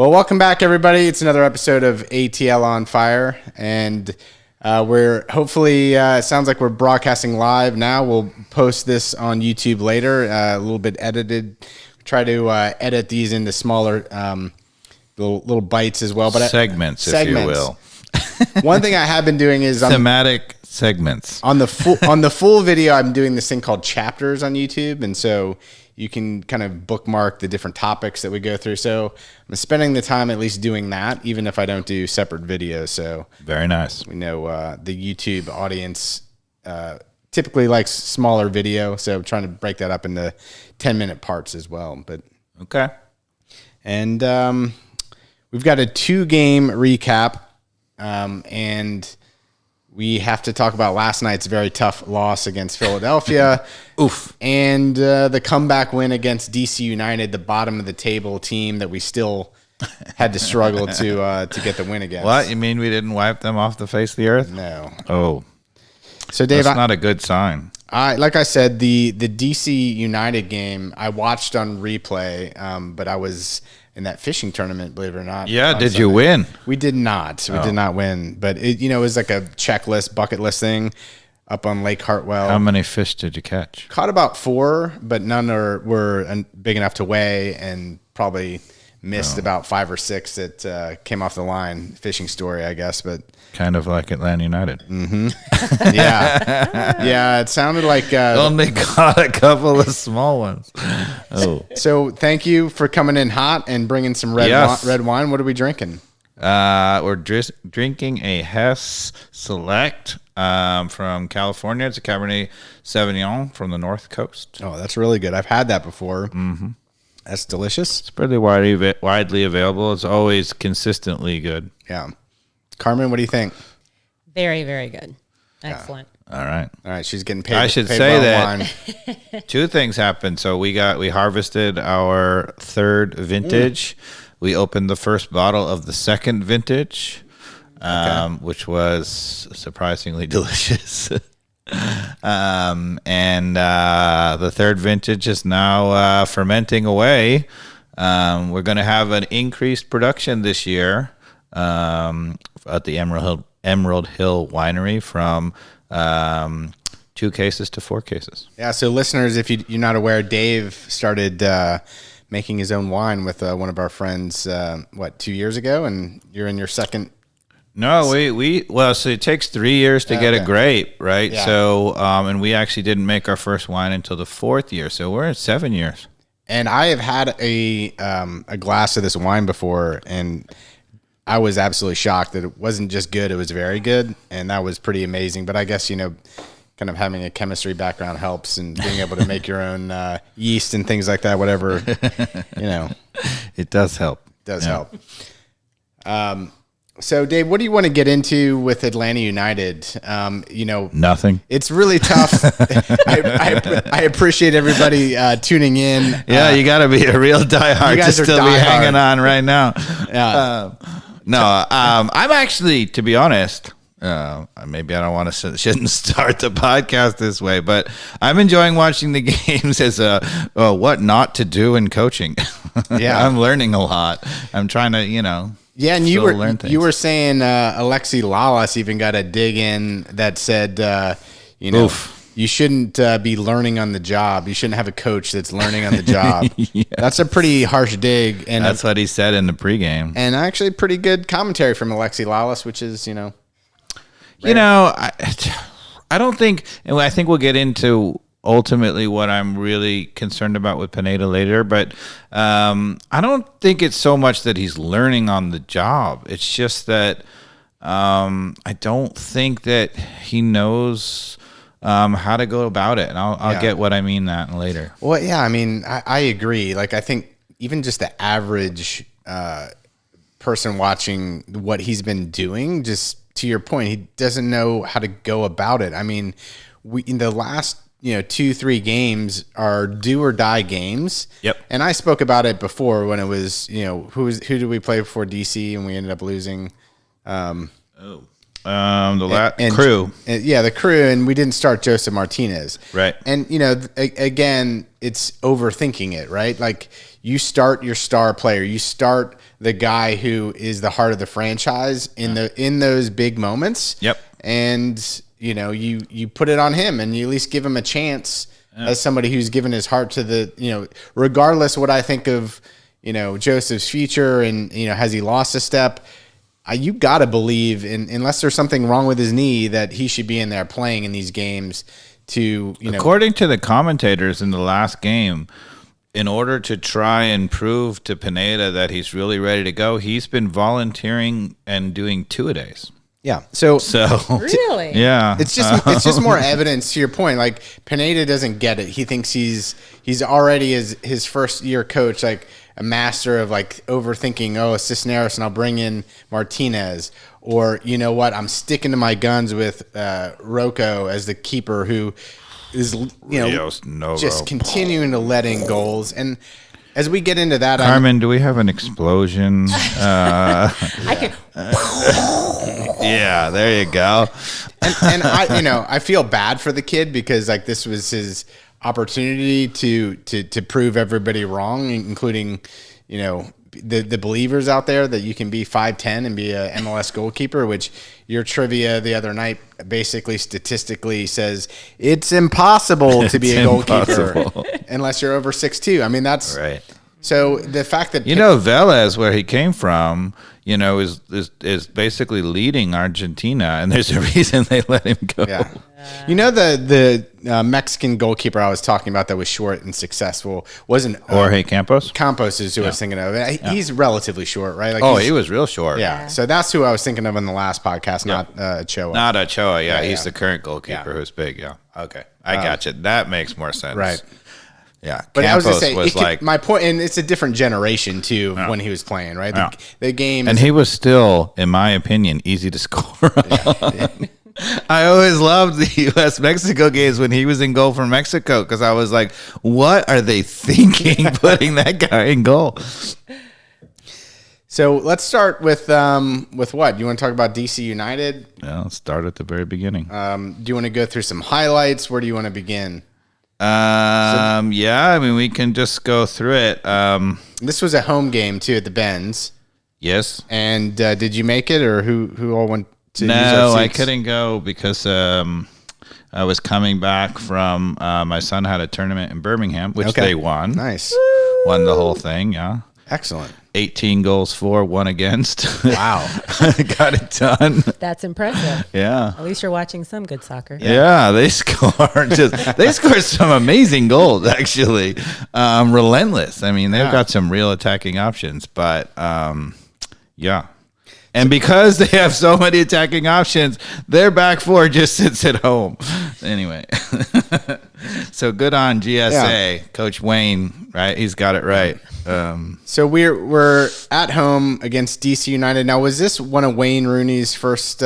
Well, welcome back, everybody. It's another episode of ATL on Fire, and we're hopefully, it sounds like we're broadcasting live now. We'll post this on YouTube later, a little bit edited. Try to edit these into smaller little bites as well. But segments, if you will. One thing I have been doing is thematic segments. On the full video, I'm doing this thing called chapters on YouTube, and so you can kind of bookmark the different topics that we go through. So I'm spending the time at least doing that, even if I don't do separate videos. So very nice. We know the YouTube audience typically likes smaller video, so I'm trying to break that up into 10-minute parts as well. But okay, and we've got a 2-game recap, and we have to talk about last night's very tough loss against Philadelphia. Oof. And the comeback win against DC United, the bottom of the table team that we still had to struggle to get the win against. What? You mean we didn't wipe them off the face of the earth? No. Oh. So, Dave, that's not a good sign. Like I said, the DC United game, I watched on replay, but I was in that fishing tournament, believe it or not. Yeah, did you win? We did not. We did not win. But, it was like a checklist, bucket list thing up on Lake Hartwell. How many fish did you catch? Caught about 4, but none were big enough to weigh, and probably missed about 5 or 6 that came off the line. Fishing story, I guess. But kind of like Atlanta United. Mm-hmm. Yeah, it sounded like only caught a couple of small ones. Oh, so thank you for coming in hot and bringing some red wine. What are we drinking? We're drinking a Hess Select from California. It's a Cabernet Sauvignon from the North Coast. Oh, that's really good. I've had that before. Mm-hmm. That's delicious. It's pretty widely available. It's always consistently good. Yeah. Carmen, what do you think? Very, very good. Excellent. All right. She's getting paid. I should say that 2 things happened. So we harvested our 3rd vintage. We opened the first bottle of the 2nd vintage, which was surprisingly delicious. And the 3rd vintage is now fermenting away. We're going to have an increased production this year at the Emerald Hill Winery from 2 cases to 4 cases. Yeah, so listeners, if you're not aware, Dave started making his own wine with one of our friends, 2 years ago, and you're in your second. No, so it takes 3 years to get a grape, right? Yeah. So, and we actually didn't make our first wine until the 4th year, so we're at 7 years. And I have had a glass of this wine before, and I was absolutely shocked that it wasn't just good; it was very good, and that was pretty amazing. But I guess kind of having a chemistry background helps, and being able to make your own yeast and things like that. Whatever, it does help. Help. So, Dave, what do you want to get into with Atlanta United? Nothing. It's really tough. I appreciate everybody tuning in. Yeah, you got to be a real diehard to still be hanging on right now. Yeah. I'm actually, to be honest, maybe I don't want to shouldn't start the podcast this way, but I'm enjoying watching the games as what not to do in coaching. Yeah, I'm learning a lot. I'm trying to, Yeah, and you were saying Alexi Lalas even got a dig in that said, you shouldn't be learning on the job. You shouldn't have a coach that's learning on the job. Yes. That's a pretty harsh dig, and that's what he said in the pregame. And actually, pretty good commentary from Alexi Lalas, which is rare. I don't think, and I think we'll get into ultimately what I'm really concerned about with Pineda later, but I don't think it's so much that he's learning on the job. It's just that I don't think that he knows how to go about it, and I'll get what I mean that later. Well, yeah, I mean, I agree. Like, I think even just the average person watching what he's been doing, just to your point, he doesn't know how to go about it. I mean, in the last 2-3 games are do or die games. Yep. And I spoke about it before when it was, who did we play before DC and we ended up losing? The Crew. The Crew, and we didn't start Joseph Martinez. Right. And, again, it's overthinking it, right? Like, you start your star player, you start the guy who is the heart of the franchise in those big moments. Yep. And you put it on him, and you at least give him a chance as somebody who's given his heart to the, regardless of what I think of, Joseph's future and, has he lost a step? You got to believe, unless there's something wrong with his knee, that he should be in there playing in these games to, According to the commentators in the last game, in order to try and prove to Pineda that he's really ready to go, he's been volunteering and doing two-a-days. Yeah. So Really? Yeah. it's just more evidence to your point. Like, Pineda doesn't get it. He thinks he's already as his first year coach, like a master of like overthinking. Oh, Cisneros, and I'll bring in Martinez, or you know what? I'm sticking to my guns with Rocco as the keeper, who is just continuing to let in goals. And as we get into that, Carmen, do we have an explosion? I can. Yeah, there you go. and I feel bad for the kid, because like this was his opportunity to prove everybody wrong, including the believers out there that you can be 5'10" and be a MLS goalkeeper, which your trivia the other night basically statistically says it's impossible to be a goalkeeper unless you're over 6'2". I mean, that's right. So the fact that Vélez, where he came from, is basically leading Argentina, and there's a reason they let him go. Yeah. The Mexican goalkeeper I was talking about that was short and successful wasn't Jorge Campos. Campos is who I was thinking of. He's relatively short, right? Like he was real short. Yeah. So that's who I was thinking of in the last podcast, not Ochoa. Not Ochoa. Yeah, he's the current goalkeeper who's big. Yeah. Okay, I got you. That makes more sense. Right. Yeah, but Campos I was going to say, like my point, and it's a different generation too when he was playing, right? The game, and he was still, in my opinion, easy to score. I always loved the U.S.-Mexico games when he was in goal for Mexico, because I was like, what are they thinking putting that guy in goal? So let's start with what? You want to talk about DC United? Yeah, let's start at the very beginning. Do you want to go through some highlights? Where do you want to begin? Yeah, I mean, we can just go through it. This was a home game too at the Benz. Yes. And did you make it, or who all went to use our No, seats? I couldn't go because I was coming back from my son had a tournament in Birmingham, which they won. Nice. Won the whole thing, yeah. Excellent. 18 goals for, 1 against. Wow. Got it done. That's impressive. Yeah. At least you're watching some good soccer. Yeah, they scored some amazing goals, actually. Relentless. I mean, they've got some real attacking options, but yeah. And because they have so many attacking options, their back four just sits at home. Anyway, so good on GSA, Coach Wayne, right? He's got it right. So we're at home against DC United. Now, was this one of Wayne Rooney's first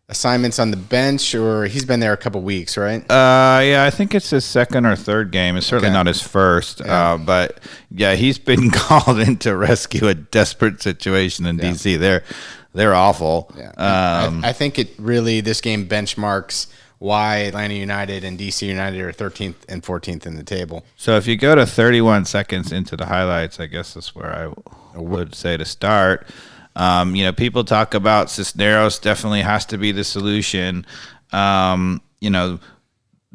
assignments on the bench, or he's been there a couple weeks, right? Yeah, I think it's his second or third game. It's certainly not his first, but yeah, he's been called in to rescue a desperate situation in DC. They're awful. Yeah. I think this game benchmarks why Atlanta United and DC United are 13th and 14th in the table. So if you go to 31 seconds into the highlights, I guess that's where I would say to start. People talk about Cisneros definitely has to be the solution.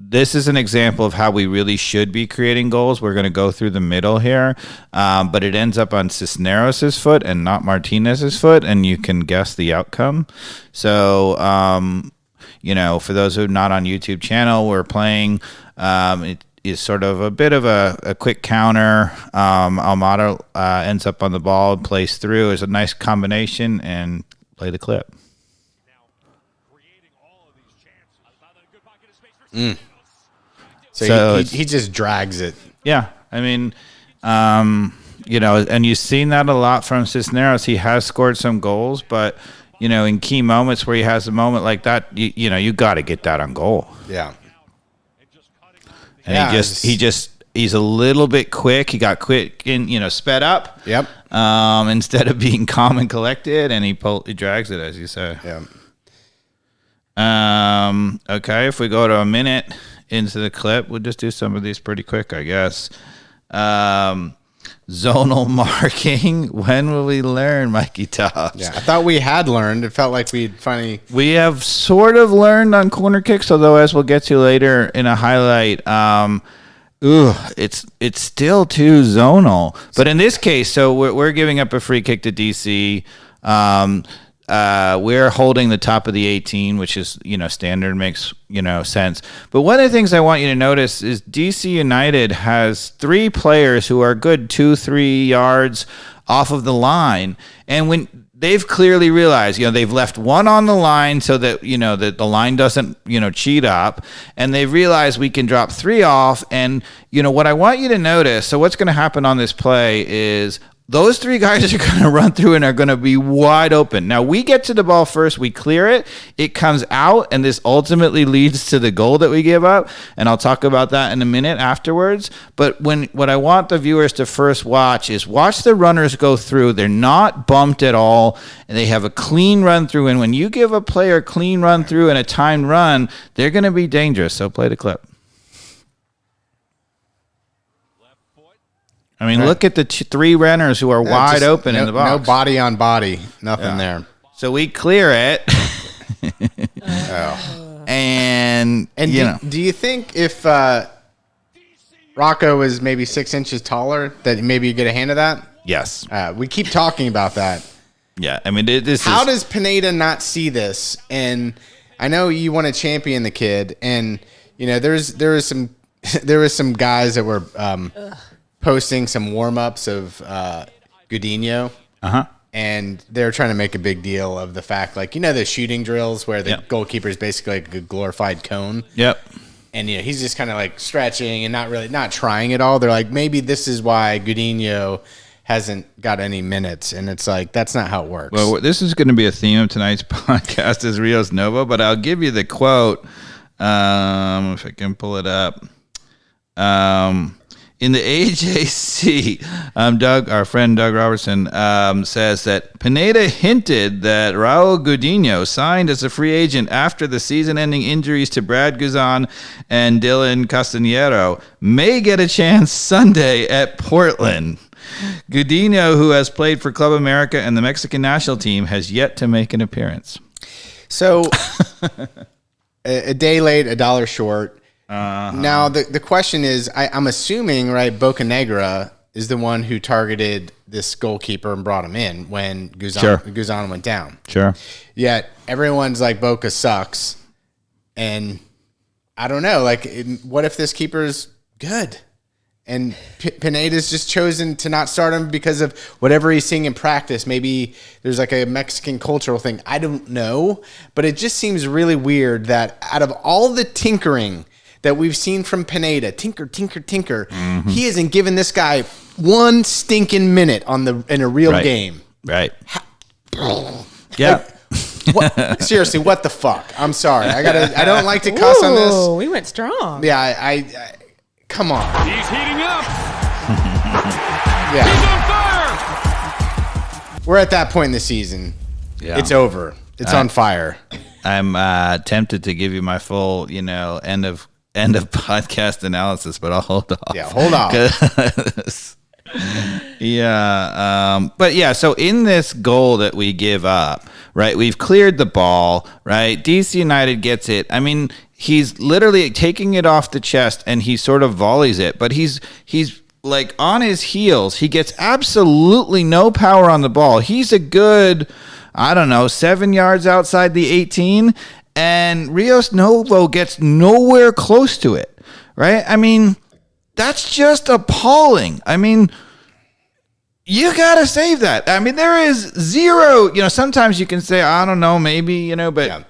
This is an example of how we really should be creating goals. We're going to go through the middle here, but it ends up on Cisneros' foot and not Martinez's foot, and you can guess the outcome. So, for those who are not on YouTube channel, we're playing. It is sort of a bit of a quick counter. Almada ends up on the ball, plays through. It's a nice combination, and play the clip. So he just drags it. Yeah, I mean, and you've seen that a lot from Cisneros. He has scored some goals, but in key moments where he has a moment like that, you got to get that on goal. Yeah. And he's a little bit quick. He got quick and sped up. Yep. Instead of being calm and collected, and he drags it, as you say. Yeah. Okay, if we go to a minute into the clip, we'll just do some of these pretty quick, I guess. zonal marking. When will we learn, Mikey Tops? Yeah, I thought we had learned. It felt like we'd finally. We have sort of learned on corner kicks, although as we'll get to later in a highlight, it's still too zonal. But in this case, so we're giving up a free kick to DC. We're holding the top of the 18, which is, standard, makes, sense. But one of the things I want you to notice is DC United has 3 players who are good 2-3 yards off of the line. And when they've clearly realized, they've left one on the line so that, that the line doesn't, cheat up. And they've realized we can drop 3 off. And, what I want you to notice, so what's going to happen on this play is those 3 guys are going to run through and are going to be wide open. Now, we get to the ball first. We clear it. It comes out, and this ultimately leads to the goal that we give up. And I'll talk about that in a minute afterwards. But what I want the viewers to first watch is watch the runners go through. They're not bumped at all, and they have a clean run through. And when you give a player a clean run through and a timed run, they're going to be dangerous. So play the clip. I mean, look at the 3 runners who are wide open in the box. No body on body, nothing there. So we clear it. And do you think if Rocco was maybe 6 inches taller, that maybe you get a hand of that? Yes. We keep talking about that. Yeah, I mean, how does Pineda not see this? And I know you want to champion the kid, and there was some guys that were posting some warm-ups of Godinho. And they're trying to make a big deal of the fact, the shooting drills where the goalkeeper is basically like a glorified cone. Yep. And he's just kind of stretching and not trying at all. They're like, maybe this is why Godinho hasn't got any minutes, and it's that's not how it works. Well, this is going to be a theme of tonight's podcast is Rios Novo, but I'll give you the quote if I can pull it up. In the AJC, our friend Doug Robertson says that Pineda hinted that Raul Godinho signed as a free agent after the season-ending injuries to Brad Guzan and Dylan Castanero may get a chance Sunday at Portland. Godinho, who has played for Club America and the Mexican national team, has yet to make an appearance. So, a day late, $1 short. Now, the question is, I'm assuming, right, Bocanegra is the one who targeted this goalkeeper and brought him in when Guzan went down. Sure. Yet, everyone's like, Boca sucks. And I don't know, what if this keeper's good? And Pineda's just chosen to not start him because of whatever he's seeing in practice. Maybe there's a Mexican cultural thing. I don't know. But it just seems really weird that out of all the tinkering that we've seen from Pineda, tinker, he hasn't given this guy one stinking minute in a real game. Right. Yeah. Seriously, what the fuck? I'm sorry. I don't like to cuss on this. We went strong. Yeah, I come on. He's heating up. Yeah. He's on fire. We're at that point in the season. Yeah. It's over. It's on fire. I'm tempted to give you my full, end of podcast analysis, but I'll hold off. Yeah, hold off. But yeah, so in this goal that we give up, right, we've cleared the ball, right? DC United gets it. I mean, he's literally taking it off the chest and he sort of volleys it, but he's on his heels. He gets absolutely no power on the ball. He's a good, 7 yards outside the 18, and Rios Novo gets nowhere close to it, right? I mean, that's just appalling. I mean, you got to save that. I mean, there is zero, sometimes you can say, I don't know, maybe, but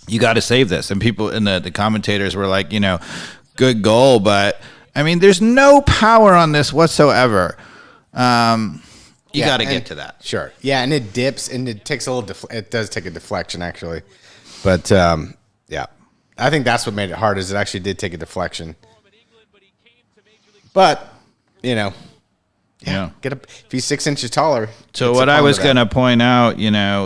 you got to save this. And people in the commentators were like, good goal, but I mean, there's no power on this whatsoever. You got to get to that. Sure. Yeah, and it dips, and it takes it does take a deflection, actually. But, I think that's what made it hard, is it actually did take a deflection. But, Yeah. Get up if he's 6 inches taller. So what I was going to point out,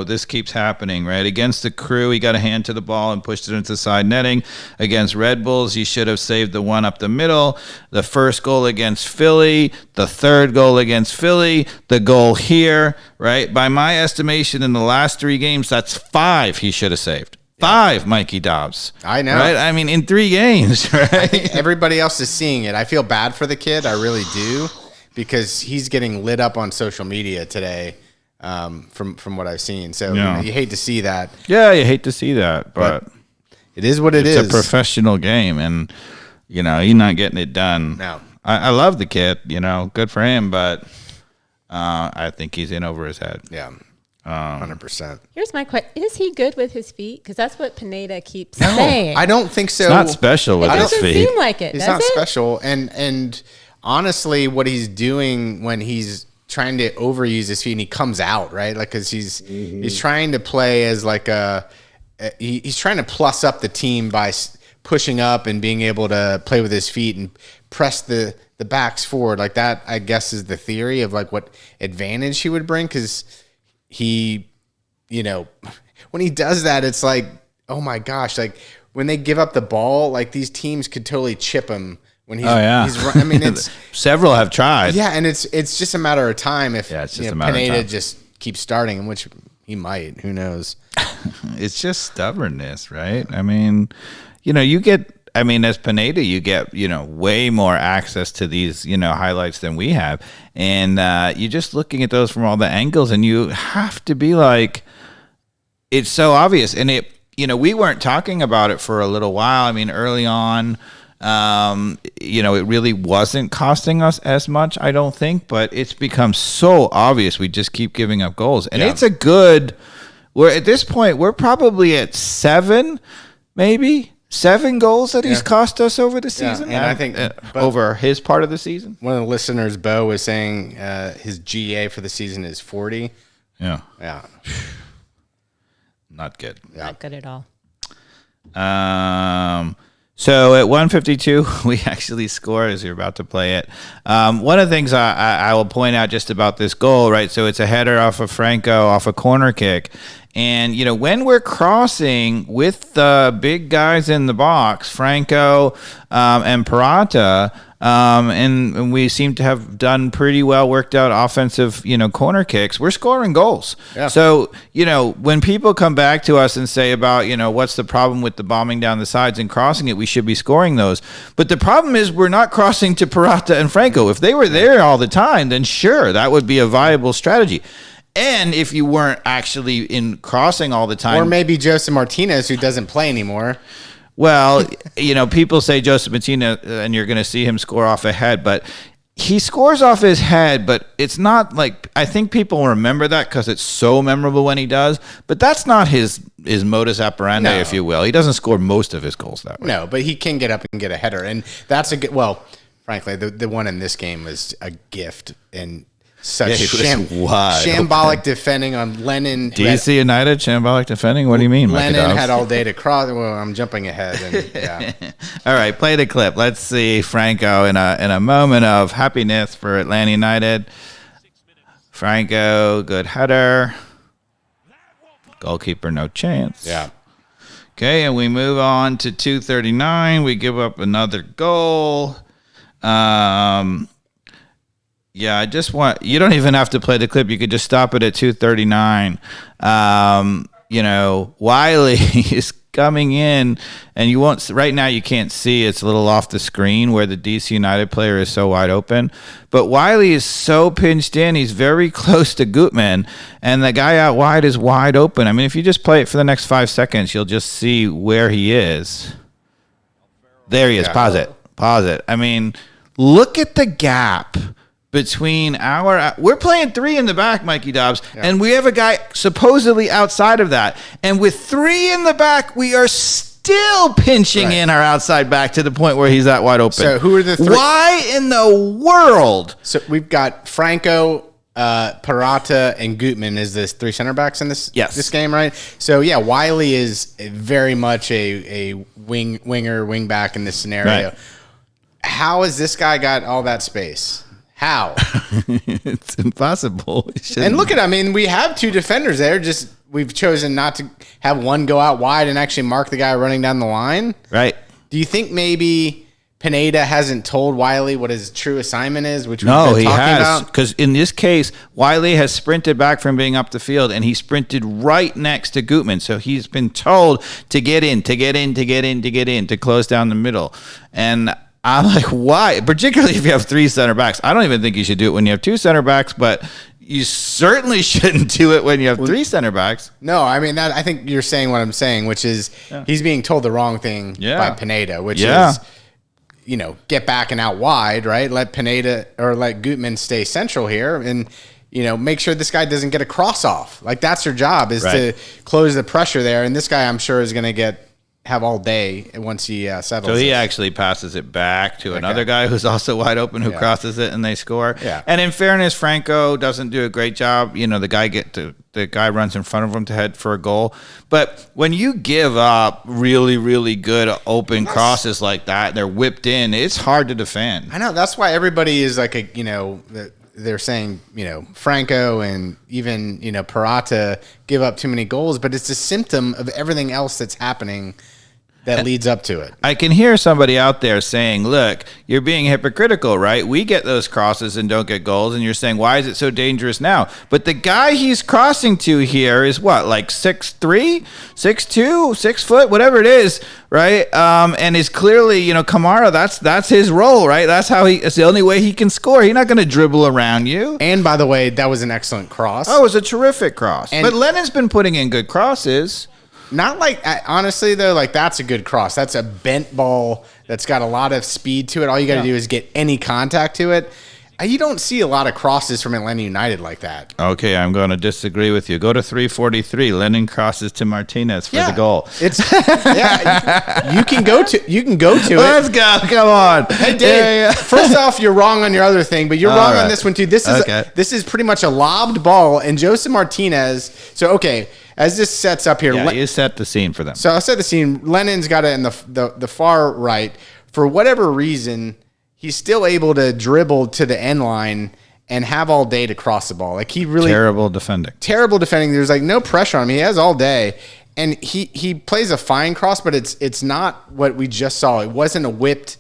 this keeps happening, right? Against the Crew, he got a hand to the ball and pushed it into side netting. Against Red Bulls, he should have saved the one up the middle. The first goal against Philly, the third goal against Philly, the goal here, right? By my estimation, in the last 3 games, that's 5 he should have saved. 5, Mikey Dobbs. I know. Right? I mean, in 3 games, right? I think everybody else is seeing it. I feel bad for the kid. I really do. Because he's getting lit up on social media today, from what I've seen. So you hate to see that. Yeah, you hate to see that, but it is what it is. It's a professional game, and he's not getting it done. No, I love the kid. Good for him, but I think he's in over his head. Yeah, 100%. Here's my question: is he good with his feet? Because that's what Pineda keeps saying. I don't think so. It's not special with It his doesn't feet. seem like it. He's does not it? special, and honestly, what he's doing when he's trying to overuse his feet and he comes out, right? Like, because he's trying to play as like he's trying to plus up the team by pushing up and being able to play with his feet and press the backs forward. Like that, I guess, is the theory of like what advantage he would bring. Because he, when he does that, it's like, oh my gosh, like when they give up the ball, like these teams could totally chip him. When he's, I mean, it's several have tried. Yeah, and it's just a matter of time if it's just a matter Pineda of time. just keeps starting, which he might. Who knows? It's just stubbornness, right? I mean, you get. I mean, as Pineda, you get way more access to these highlights than we have, and you're just looking at those from all the angles, and you have to be like, it's so obvious, and it. We weren't talking about it for a little while. I mean, early on. It really wasn't costing us as much, I don't think, but it's become so obvious. We just keep giving up goals, and it's we're at this point, we're probably at 7 goals that he's cost us over the season. And I think over his part of the season. One of the listeners, Bo, was saying his GA for the season is 40. Yeah. Not good. Not good at all. So at 152, we actually scored as you're about to play it. One of the things I will point out just about this goal, right? So it's a header off of Franco, off a corner kick. And, when we're crossing with the big guys in the box, Franco and Parata, and we seem to have done pretty well worked out offensive, corner kicks, we're scoring goals. Yeah. So, when people come back to us and say about, what's the problem with the bombing down the sides and crossing it, we should be scoring those. But the problem is we're not crossing to Parata and Franco. If they were there all the time, then sure, that would be a viable strategy. And if you weren't actually in crossing all the time. Or maybe Joseph Martinez, who doesn't play anymore. Well, people say Joseph Martinez, and you're going to see him score off a head, but he scores off his head, but it's not like, I think people remember that because it's so memorable when he does, but that's not his modus operandi, if you will. He doesn't score most of his goals that way. No, but he can get up and get a header, and that's a good, well, frankly, the one in this game was a gift, and such shambolic defending on Lennon. DC United, shambolic defending? What do you mean, Lennon had all day to cross. Well, I'm jumping ahead. And, all right, play the clip. Let's see Franco in a moment of happiness for Atlanta United. Franco, good header. Goalkeeper, no chance. Yeah. Okay, and we move on to 239. We give up another goal. Yeah, I just want, you don't even have to play the clip. You could just stop it at 239. Wiley is coming in, and you won't, right now you can't see, it's a little off the screen where the DC United player is so wide open. But Wiley is so pinched in, he's very close to Gutman, and the guy out wide is wide open. I mean, if you just play it for the next 5 seconds, you'll just see where he is. There he is. Pause it. I mean, look at the gap between we're playing 3 in the back, Mikey Dobbs, and we have a guy supposedly outside of that. And with 3 in the back, we are still pinching in our outside back to the point where he's that wide open. So who are the 3? Why in the world? So we've got Franco, Parata, and Gutman is this 3 center backs in this game, right? So yeah, Wiley is very much a wing back in this scenario. Right. How has this guy got all that space? How? It's impossible. And look at, I mean, we have two defenders there. Just we've chosen not to have one go out wide and actually mark the guy running down the line. Right. Do you think maybe Pineda hasn't told Wiley what his true assignment is? Which no, he has, because in this case, Wiley has sprinted back from being up the field, and he sprinted right next to Gutman. So he's been told to get in, to close down the middle. And I'm like, why? Particularly if you have three center backs. I don't even think you should do it when you have two center backs, but you certainly shouldn't do it when you have three center backs. No, I mean, I think you're saying what I'm saying, which is he's being told the wrong thing by Pineda, which is, get back and out wide, right? Let Pineda or let Gutman stay central here and, make sure this guy doesn't get a cross off. Like, that's your job, is to close the pressure there. And this guy, I'm sure, is going to have all day once he settles. So he actually passes it back to another guy who's also wide open, who crosses it, and they score. Yeah. And in fairness, Franco doesn't do a great job. The guy runs in front of him to head for a goal. But when you give up really, really good open crosses like that, they're whipped in, it's hard to defend. I know. That's why everybody is like they're saying, Franco and even, Parata give up too many goals, but it's a symptom of everything else that's happening that leads up to it. I can hear somebody out there saying, look, you're being hypocritical, right? We get those crosses and don't get goals, and you're saying, why is it so dangerous now? But the guy he's crossing to here is what, like 6'3", 6'2", 6 foot, whatever it is, right? And is clearly, Kamara, that's his role, right? It's the only way he can score. He's not going to dribble around you. And by the way, that was an excellent cross. Oh, it was a terrific cross. But Lennon's been putting in good crosses. Not like, honestly, though, like, that's a good cross. That's a bent ball that's got a lot of speed to it. All you got to do is get any contact to it. You don't see a lot of crosses from Atlanta United like that. Okay, I'm going to disagree with you. Go to 343. Lennon crosses to Martinez for the goal. It's you can go to it. Let's go. Come on. Hey, Dave. First off, you're wrong on your other thing, but you're wrong on this one too. This is pretty much a lobbed ball, and Joseph Martinez. So okay. As this sets up here, you set the scene for them. So I'll set the scene. Lennon's got it in the far right. For whatever reason, he's still able to dribble to the end line and have all day to cross the ball. Like, he really terrible defending. There's like no pressure on him. He has all day, and he plays a fine cross, but it's not what we just saw. It wasn't a whipped,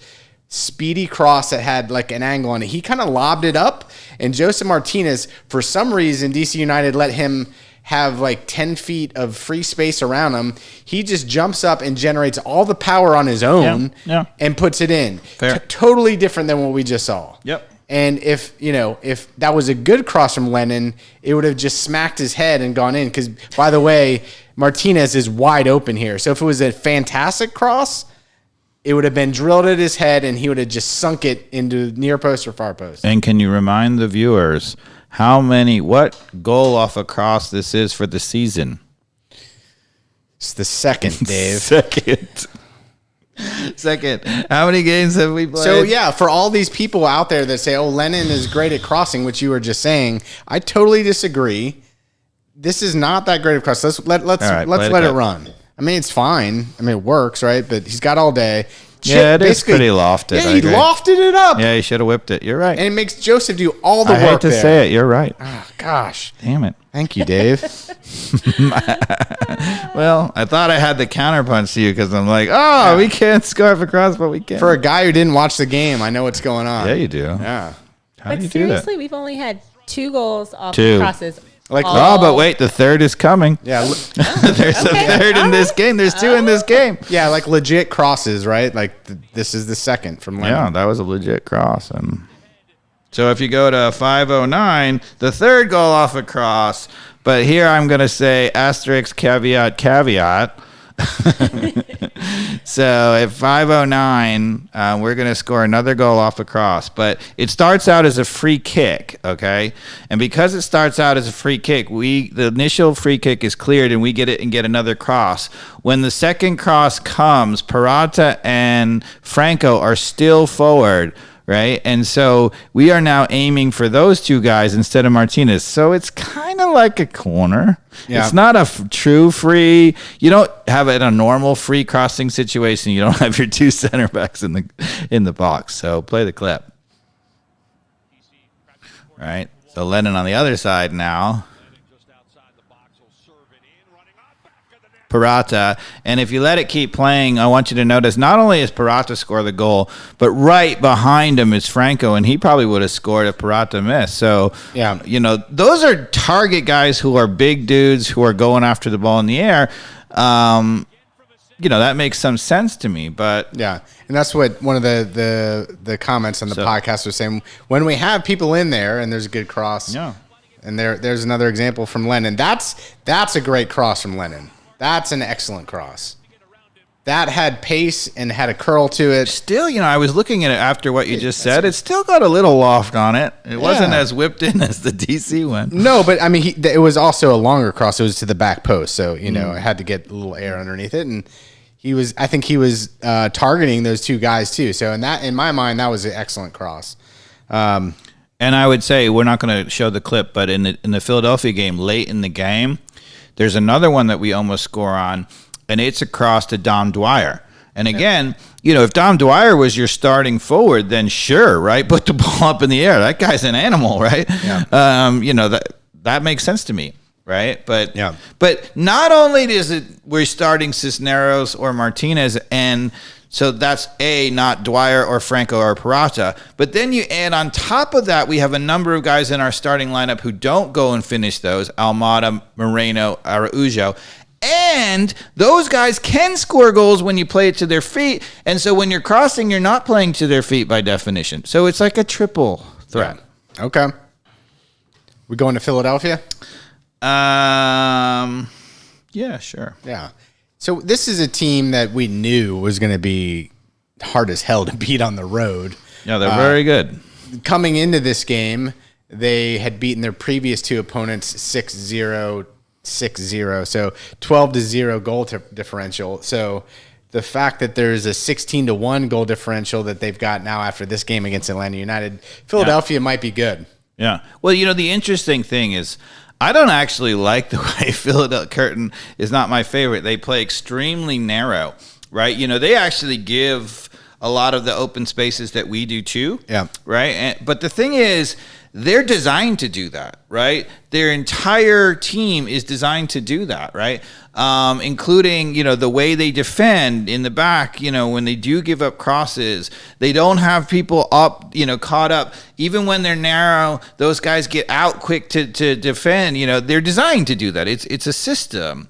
speedy cross that had like an angle on it. He kind of lobbed it up, and Joseph Martinez, for some reason, DC United let him have like 10 feet of free space around him. He just jumps up and generates all the power on his own and puts it in. Totally different than what we just saw. Yep. And if that was a good cross from Lennon, it would have just smacked his head and gone in. Because, by the way, Martinez is wide open here. So if it was a fantastic cross, it would have been drilled at his head and he would have just sunk it into near post or far post. And can you remind the viewers what goal off a cross this is for the season? It's the second, Dave. Second. How many games have we played? So, for all these people out there that say, Lennon is great at crossing, which you were just saying, I totally disagree. This is not that great of cross. Let's let it run. I mean, it's fine. I mean, it works, right? But he's got all day. It is pretty lofted. Yeah, he lofted it up. Yeah, he should have whipped it. You're right. And it makes Joseph do all the work I hate to say it. You're right. Oh, gosh. Damn it. Thank you, Dave. Well, I thought I had the counterpunch to you because I'm like, we can't score for cross, but we can. For a guy who didn't watch the game, I know what's going on. Yeah, you do. Yeah. How do you do that? Seriously, we've only had 2 goals off crosses. But wait, the third is coming. Yeah. There's a third in this game. There's 2 in this game. Yeah, like legit crosses, right? Like this is the second from Lennon. Yeah, that was a legit cross. And so if you go to 509, the third goal off a cross. But here I'm going to say asterisk, caveat. So at 509, we're going to score another goal off a cross. But it starts out as a free kick, okay? And because it starts out as a free kick, the initial free kick is cleared and we get it and get another cross. When the second cross comes, Parata and Franco are still forward, right? And so we are now aiming for those 2 guys instead of Martinez. So it's kind of like a corner. Yeah. It's not a true free. You don't have it in a normal free crossing situation. You don't have your 2 center backs in the box. So play the clip. right? So Lennon on the other side now. Parata, and if you let it keep playing, I want you to notice not only has Parata scored the goal, but right behind him is Franco, and he probably would have scored if Parata missed. So, those are target guys who are big dudes who are going after the ball in the air. That makes some sense to me, but yeah, and that's what one of the comments on the podcast was saying. When we have people in there and there's a good cross, and there's another example from Lennon. That's a great cross from Lennon. That's an excellent cross. That had pace and had a curl to it. Still, I was looking at it after what you just said. It's still got a little loft on it. It wasn't as whipped in as the DC one. No, but I mean, it was also a longer cross. It was to the back post, so it had to get a little air underneath it, and I think he was targeting those two guys too. So in my mind, that was an excellent cross. And I would say we're not going to show the clip, but in the Philadelphia game, late in the game, there's another one that we almost score on, and it's across to Dom Dwyer. And again, if Dom Dwyer was your starting forward, then sure, right? Put the ball up in the air. That guy's an animal, right? Yeah. That makes sense to me, right? But not only we're starting Cisneros or Martinez, and so that's not Dwyer or Franco or Parata. But then you add on top of that, we have a number of guys in our starting lineup who don't go and finish those. Almada, Moreno, Araujo. And those guys can score goals when you play it to their feet. And so when you're crossing, you're not playing to their feet by definition. So it's like a triple threat. Yeah. Okay. We going to Philadelphia? Yeah, sure. Yeah. So this is a team that we knew was going to be hard as hell to beat on the road. Yeah, they're very good. Coming into this game, they had beaten their previous two opponents 6-0, 6-0. So 12-0 goal differential. So the fact that there's a 16-1 goal differential that they've got now after this game against Atlanta United, Philadelphia might be good. Yeah. Well, the interesting thing is, I don't actually like the way Philadelphia Curtin is not my favorite. They play extremely narrow, right? They actually give a lot of the open spaces that we do too. Yeah. Right. But the thing is, they're designed to do that, right? Their entire team is designed to do that, right? Including, the way they defend in the back, when they do give up crosses, they don't have people up, caught up. Even when they're narrow, those guys get out quick to defend. They're designed to do that. It's a system.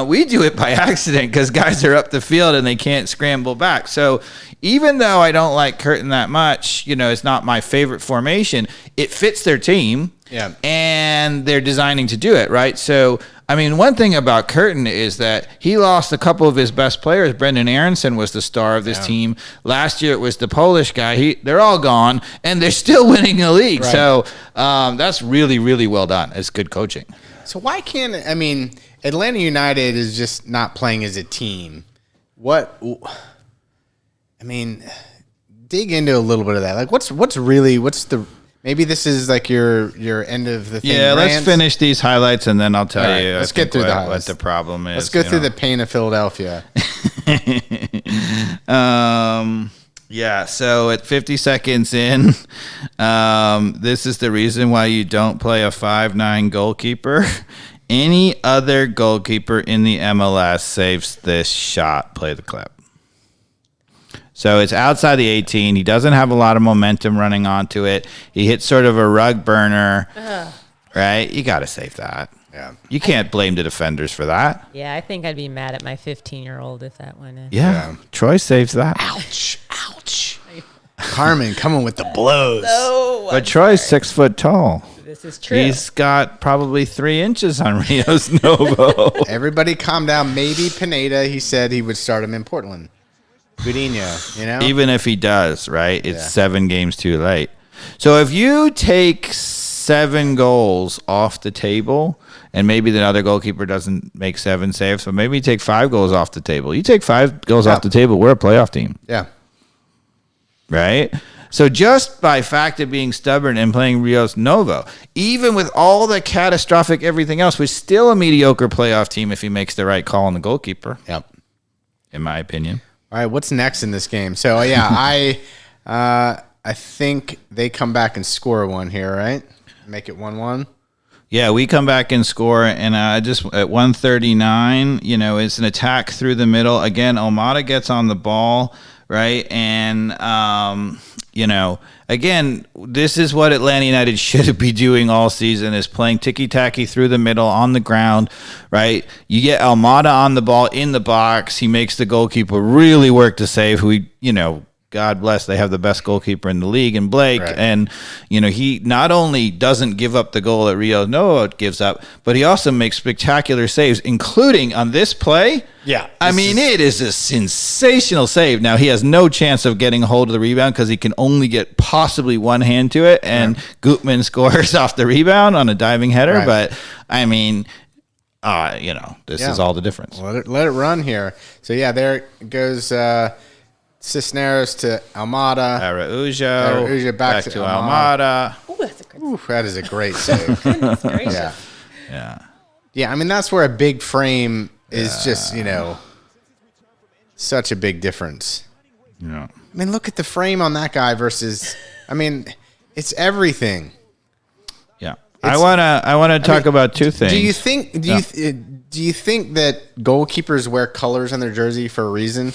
We do it by accident because guys are up the field and they can't scramble back. So even though I don't like Curtin that much, it's not my favorite formation, it fits their team. Yeah. And they're designing to do it, right? So, I mean, one thing about Curtin is that he lost a couple of his best players. Brendan Aronson was the star of this team. Last year it was the Polish guy. They're all gone, and they're still winning the league. Right. So that's really, really well done. It's good coaching. So why can't – Atlanta United is just not playing as a team. Dig into a little bit of that. Like, what's the – maybe this is like your end of the thing. Yeah, let's finish these highlights, and then I'll tell you let's get through what the problem is. Let's go through the pain of Philadelphia. Yeah, so at 50 seconds in, this is the reason why you don't play a 5'9" goalkeeper. Any other goalkeeper in the MLS saves this shot. Play the clip. So it's outside the 18. He doesn't have a lot of momentum running onto it. He hits sort of a rug burner, right? You got to save that. Yeah. You can't blame the defenders for that. Yeah, I think I'd be mad at my 15-year-old if that went in. Yeah. Troy saves that. Ouch. Carmen coming with the blows. No, but Troy's 6 foot tall. This is true. He's got probably 3 inches on Rios Novo. Everybody calm down. Maybe Pineda, he said he would start him in Portland. Godinho, Even if he does, right? It's 7 games too late. So if you take 7 goals off the table, and maybe the other goalkeeper doesn't make 7 saves, but maybe you take 5 goals off the table. You take 5 goals off the table, we're a playoff team. Yeah. Right? So just by fact of being stubborn and playing Rios Novo, even with all the catastrophic everything else, we're still a mediocre playoff team if he makes the right call on the goalkeeper. Yep. In my opinion. All right, what's next in this game? So, yeah, I think they come back and score one here, right? Make it 1-1. Yeah, we come back and score, and just at 139, it's an attack through the middle. Again, Almada gets on the ball, right? And, again, this is what Atlanta United should be doing all season, is playing ticky-tacky through the middle on the ground, right? You get Almada on the ball in the box. He makes the goalkeeper really work to save, who, God bless, they have the best goalkeeper in the league in Blake. Right. And, he not only doesn't give up the goal that Rio Noah gives up, but he also makes spectacular saves, including on this play. Yeah. It is a sensational save. Now, he has no chance of getting a hold of the rebound because he can only get possibly one hand to it. And Gutman scores off the rebound on a diving header. Right. But, this is all the difference. Let it run here. So, there goes Cisneros to Almada. Araujo back to Almada. Oh, that's a good. That is a great save. Goodness gracious. Yeah. That's where a big frame is just, such a big difference. Yeah. Look at the frame on that guy versus, it's everything. Yeah. I wanna talk about two things. Do you think that goalkeepers wear colors on their jersey for a reason?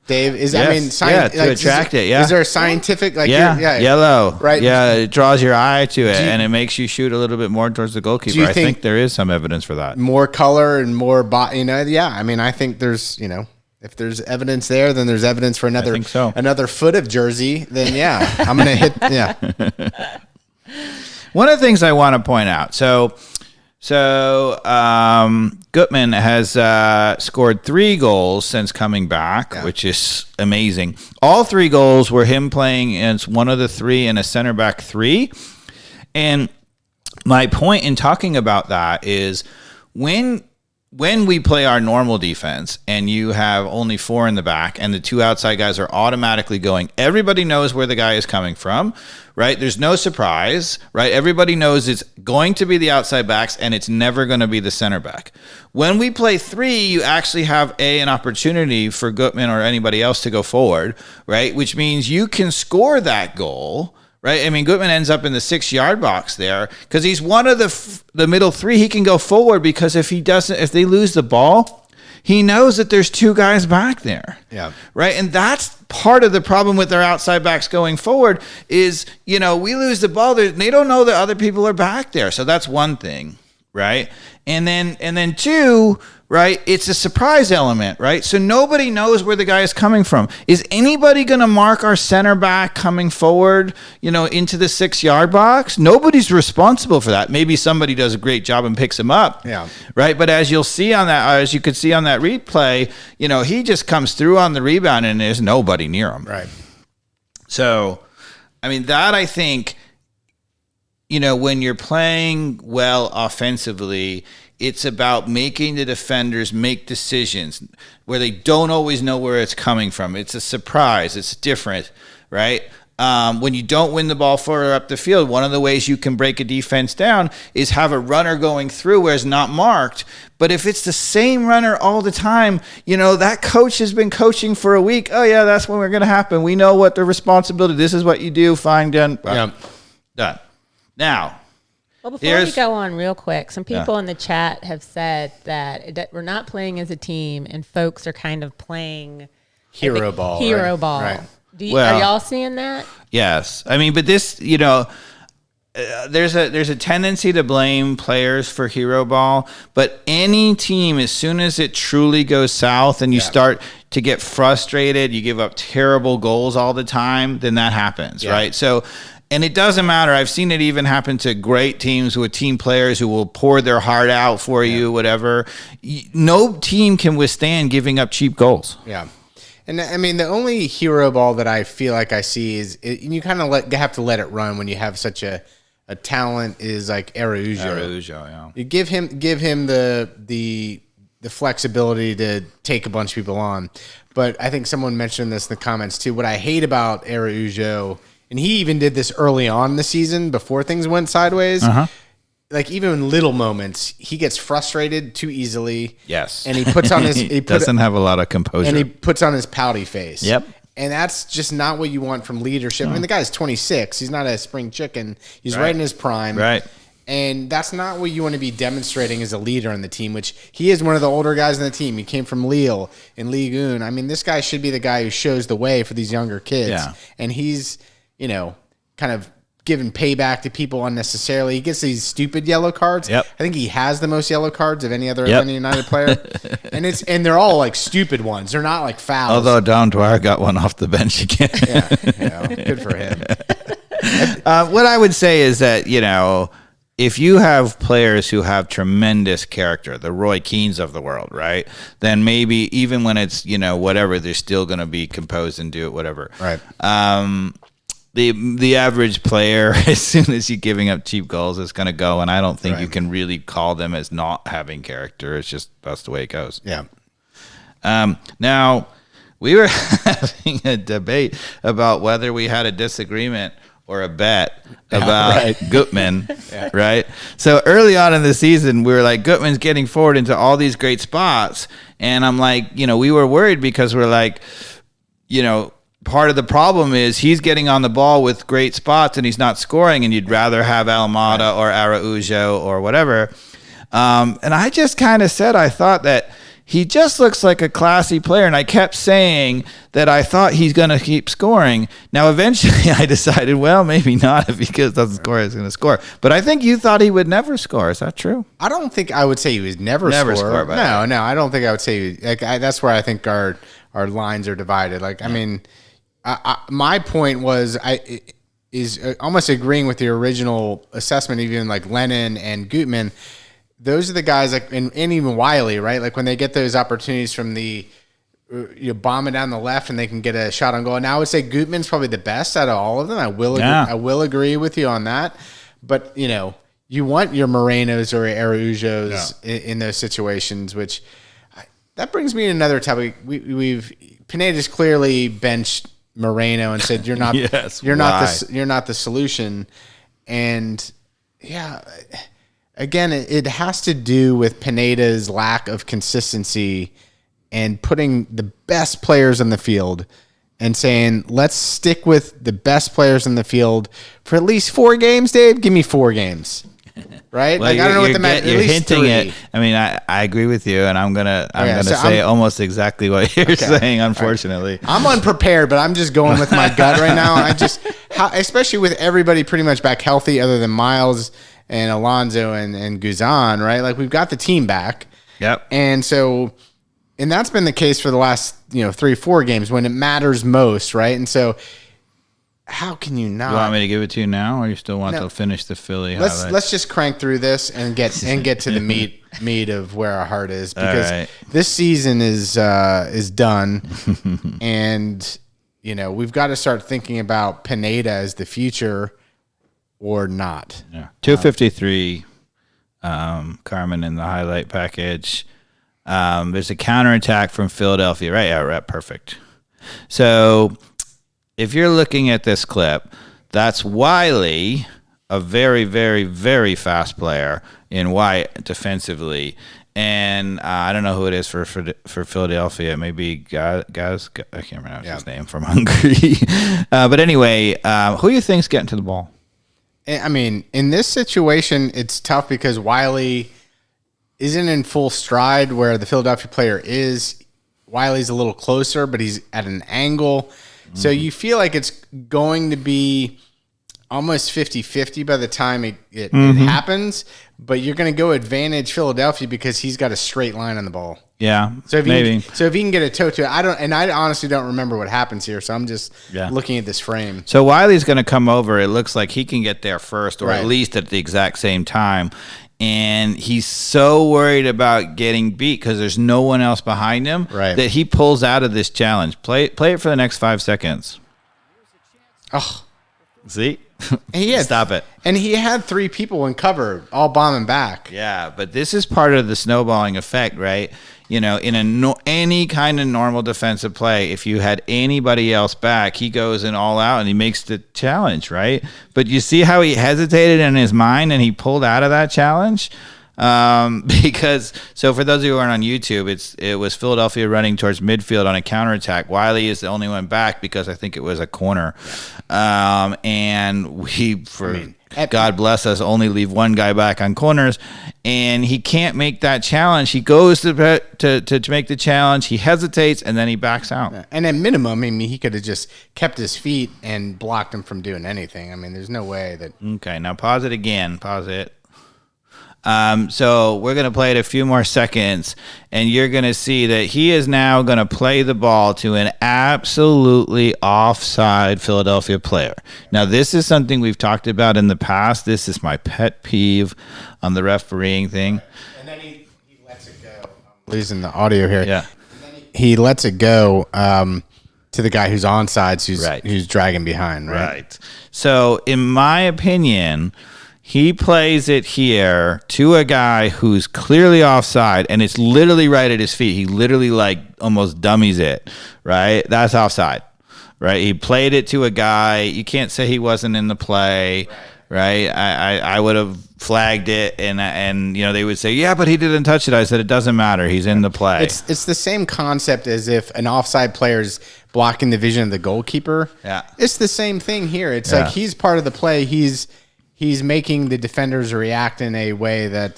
Dave, to attract it. Yeah. Is there a scientific yellow, right? Yeah, it draws your eye to it, and it makes you shoot a little bit more towards the goalkeeper. I think there is some evidence for that. More color and more, I think there's, if there's evidence there, then there's evidence for another foot of jersey. Then I'm gonna hit. Yeah. One of the things I want to point out. So Gutman has scored 3 goals since coming back, which is amazing. All 3 goals were him playing as one of the 3 in a center back 3. And my point in talking about that is when we play our normal defense and you have only 4 in the back and the 2 outside guys are automatically going, everybody knows where the guy is coming from, right? There's no surprise, right? Everybody knows it's going to be the outside backs and it's never going to be the center back. When we play 3, you actually have an opportunity for Gutman or anybody else to go forward, right? Which means you can score that goal, right? Gutman ends up in the 6-yard box there because he's one of the middle 3. He can go forward because if they lose the ball, he knows that there's 2 guys back there. Yeah. Right. And that's part of the problem with their outside backs going forward is, we lose the ball. They don't know that other people are back there. So that's one thing. Right. And then 2, right, it's a surprise element, right? So nobody knows where the guy is coming from. Is anybody going to mark our center back coming forward, into the 6-yard box? Nobody's responsible for that. Maybe somebody does a great job and picks him up. Yeah. Right. But as you could see on that replay, he just comes through on the rebound and there's nobody near him. Right. So, that I think, when you're playing well offensively, it's about making the defenders make decisions where they don't always know where it's coming from. It's a surprise. It's different, right? When you don't win the ball further up the field, one of the ways you can break a defense down is have a runner going through where it's not marked. But if it's the same runner all the time, that coach has been coaching for a week. Oh, yeah, that's when we're going to happen. We know what the responsibility. This is what you do. Fine, done. Yeah. Done. Now, Well, before we go on real quick, some people in the chat have said that we're not playing as a team and folks are kind of playing hero ball. Right. Are y'all seeing that? Yes. But this, there's a tendency to blame players for hero ball, but any team, as soon as it truly goes south and you start to get frustrated, you give up terrible goals all the time, then that happens, right? So, and it doesn't matter. I've seen it even happen to great teams with team players who will pour their heart out for you, whatever. No team can withstand giving up cheap goals. Yeah. And the only hero ball that I feel like I see is you kind of have to let it run when you have such a talent is like Araujo, yeah. You give him the flexibility to take a bunch of people on. But I think someone mentioned this in the comments too. What I hate about Araujo, and he even did this early on in the season before things went sideways. Like even in little moments, he gets frustrated too easily. Yes. And he puts on his... Doesn't have a lot of composure. And he puts on his pouty face. Yep. And that's just not what you want from leadership. I mean, the guy's 26. He's not a spring chicken. He's right in his prime. Right. And that's not what you want to be demonstrating as a leader on the team, which he is one of the older guys on the team. He came from Lille in Ligue 1. I mean, this guy should be the guy who shows the way for these younger kids. Yeah. And he's, kind of giving payback to people unnecessarily. He gets these stupid yellow cards. Yep. I think he has the most yellow cards of any other Atlanta United player. And they're all like stupid ones. They're not like fouls. Although Don Dwyer got one off the bench again. Good for him. What I would say is that, if you have players who have tremendous character, the Roy Keanes of the world, right, then maybe even when it's, whatever, they're still going to be composed and do it, whatever. Right. The average player, as soon as you're giving up cheap goals, is going to go, and I don't think you can really call them as not having character. It's just that's the way it goes. Yeah. Now, we were having a debate about whether we had a disagreement or a bet about Gutman, right? So early on in the season, we were like, Gutman's getting forward into all these great spots. And I'm like, we were worried because we're like, part of the problem is he's getting on the ball with great spots and he's not scoring, and you'd rather have Almada or Araujo or whatever. And I just kind of said I thought that he just looks like a classy player, and I kept saying that I thought he's going to keep scoring. Now, eventually I decided, well, maybe not. If he doesn't score, he's going to score. But I think you thought he would never score. Is that true? I don't think I would say he was never score. No, I don't think I would say that's where I think our lines are divided. I mean, my point was is almost agreeing with the original assessment, even like Lennon and Gutman. Those are the guys and even Wiley, right? Like when they get those opportunities from the bombing down the left and they can get a shot on goal. And I would say Gutman's probably the best out of all of them. I will agree with you on that. But you want your Morenos or Araujos in those situations, which that brings me to another topic. Pineda's clearly benched Moreno and said you're not you're not the solution. And again, it has to do with Pineda's lack of consistency and putting the best players on the field and saying, let's stick with the best players in the field for at least 4 games, Dave. Give me 4 games. Right? Well, I don't know what the matter. You're hinting it. I mean, I agree with you, and I'm gonna say almost exactly what you're saying. Unfortunately, right. I'm unprepared, but I'm just going with my gut right now. Especially with everybody pretty much back healthy, other than Miles and Alonso and Guzan, right? Like we've got the team back. Yep. And that's been the case for the last 3-4 games when it matters most, right? And so. How can you not? You want me to give it to you now, or you still want to finish the Philly highlights? Let's just crank through this and get to the meat of where our heart is, because this season is done, and we've got to start thinking about Pineda as the future or not. Yeah, 253, Carmen in the highlight package. There's a counterattack from Philadelphia, right? Yeah, right, perfect. So. If you're looking at this clip, that's Wiley, a very, very, very fast player in white defensively. And I don't know who it is for Philadelphia. Maybe Gaz, I can't pronounce his name, from Hungary. But anyway, who do you think's getting to the ball? I mean, in this situation, it's tough because Wiley isn't in full stride where the Philadelphia player is. Wiley's a little closer, but he's at an angle. So you feel like it's going to be almost 50-50 by the time it happens, but you're going to go advantage Philadelphia because he's got a straight line on the ball. Yeah, so if he can get a toe to it, I honestly don't remember what happens here, so I'm just looking at this frame. So Wiley's going to come over. It looks like he can get there first, or at least at the exact same time. And he's so worried about getting beat because there's no one else behind him that he pulls out of this challenge. Play it for the next 5 seconds. Oh, see? Stop it. And he had 3 people in cover, all bombing back. Yeah, but this is part of the snowballing effect, right? In any kind of normal defensive play, if you had anybody else back, he goes in all out and he makes the challenge, right? But you see how he hesitated in his mind and he pulled out of that challenge? Because so for those of you who aren't on YouTube, it was Philadelphia running towards midfield on a counterattack. Wiley is the only one back because I think it was a corner, and God bless us, only leave one guy back on corners, and he can't make that challenge. He goes to make the challenge, he hesitates, and then he backs out. And at minimum, I mean, he could have just kept his feet and blocked him from doing anything. I mean, there's no way that. Okay, now pause it again. Pause it. So we're going to play it a few more seconds, and you're going to see that he is now going to play the ball to an absolutely offside Philadelphia player. Now, this is something we've talked about in the past. This is my pet peeve on the refereeing thing. And then he lets it go. I'm losing the audio here. Yeah. And then he lets it go to the guy who's onside, who's dragging behind, right? Right. So, in my opinion, he plays it here to a guy who's clearly offside, and it's literally right at his feet. He literally like almost dummies it, right? That's offside, right? He played it to a guy. You can't say he wasn't in the play, right? I would have flagged it, and you know they would say, yeah, but he didn't touch it. I said it doesn't matter. He's in the play. It's the same concept as if an offside player's blocking the vision of the goalkeeper. Yeah, it's the same thing here. It's like he's part of the play. He's making the defenders react in a way that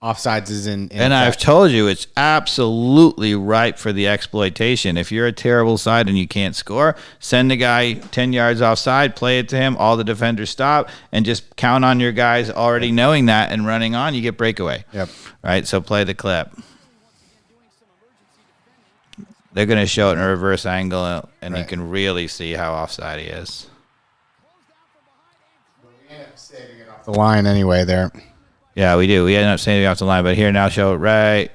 offsides is in and I've told you, it's absolutely ripe for the exploitation. If you're a terrible side and you can't score, send the guy 10 yards offside, play it to him, all the defenders stop, and just count on your guys already knowing that and running on, you get breakaway. Yep. Right, so play the clip. They're going to show it in a reverse angle, and you can really see how offside he is. Saving it off the line anyway there. Yeah, we do. We end up saving it off the line, but here now show it right.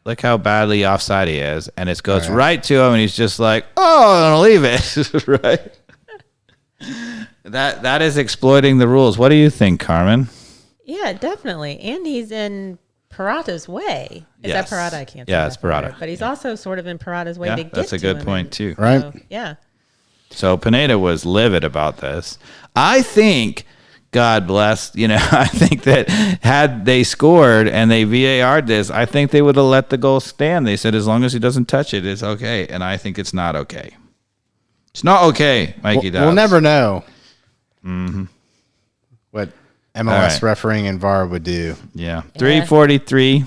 Look how badly offside he is, and it goes right to him, and he's just like, "Oh, I'm gonna leave it." Right? That is exploiting the rules. What do you think, Carmen? Yeah, definitely. And he's in Parata's way. Is Yes. that Parata? I can't. Yeah, say it's that word. Parata. But he's also sort of in Parata's way to get that's a to good him. point too. Right? So, yeah. So Pineda was livid about this. I think, God bless, I think that had they scored and they VAR'd this, I think they would have let the goal stand. They said as long as he doesn't touch it, it's okay. And I think it's not okay. It's not okay, Mikey Dobbs. We'll never know what MLS refereeing and VAR would do. Yeah. 3:43.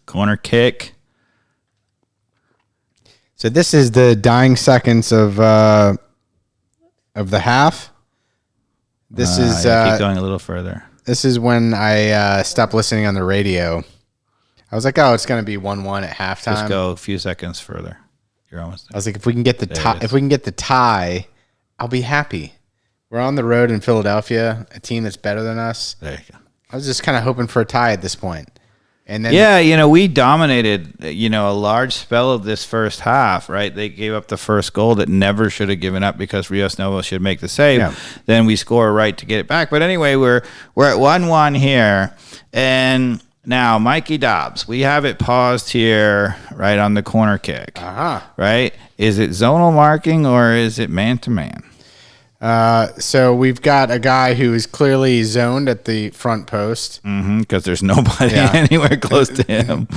Corner kick. So this is the dying seconds of the half. This is keep going a little further. This is when I stopped listening on the radio. I was like, "Oh, it's going to be 1-1 at halftime." Just go a few seconds further. You're almost there. I was like, "If we can get the tie, I'll be happy." We're on the road in Philadelphia, a team that's better than us. There you go. I was just kind of hoping for a tie at this point. And then we dominated, a large spell of this first half, right? They gave up the first goal that never should have given up because Rios Novo should make the save. Yeah. Then we score right to get it back. But anyway, we're at 1-1 here. And now, Mikey Dobbs, we have it paused here right on the corner kick. Right? Is it zonal marking or is it man-to-man? So we've got a guy who is clearly zoned at the front post. Because there's nobody anywhere close to him.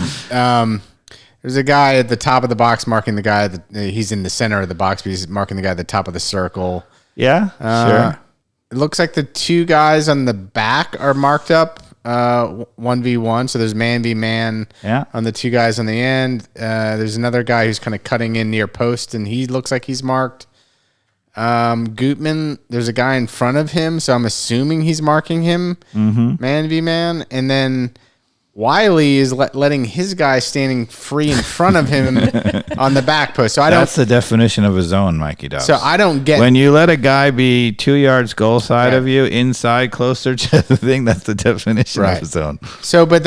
There's a guy at the top of the box marking the guy that he's in the center of the box, but he's marking the guy at the top of the circle. Yeah, sure. It looks like the two guys on the back are marked up 1v1. So there's man v man on the two guys on the end. There's another guy who's kind of cutting in near post, and he looks like he's marked. Gutman, there's a guy in front of him, so I'm assuming he's marking him man v man. And then Wiley is letting his guy standing free in front of him on the back post. So that's the definition of a zone, Mikey Dobbs. So I don't get when you let a guy be 2 yards goal side of you, inside closer to the thing. That's the definition of a zone. So, but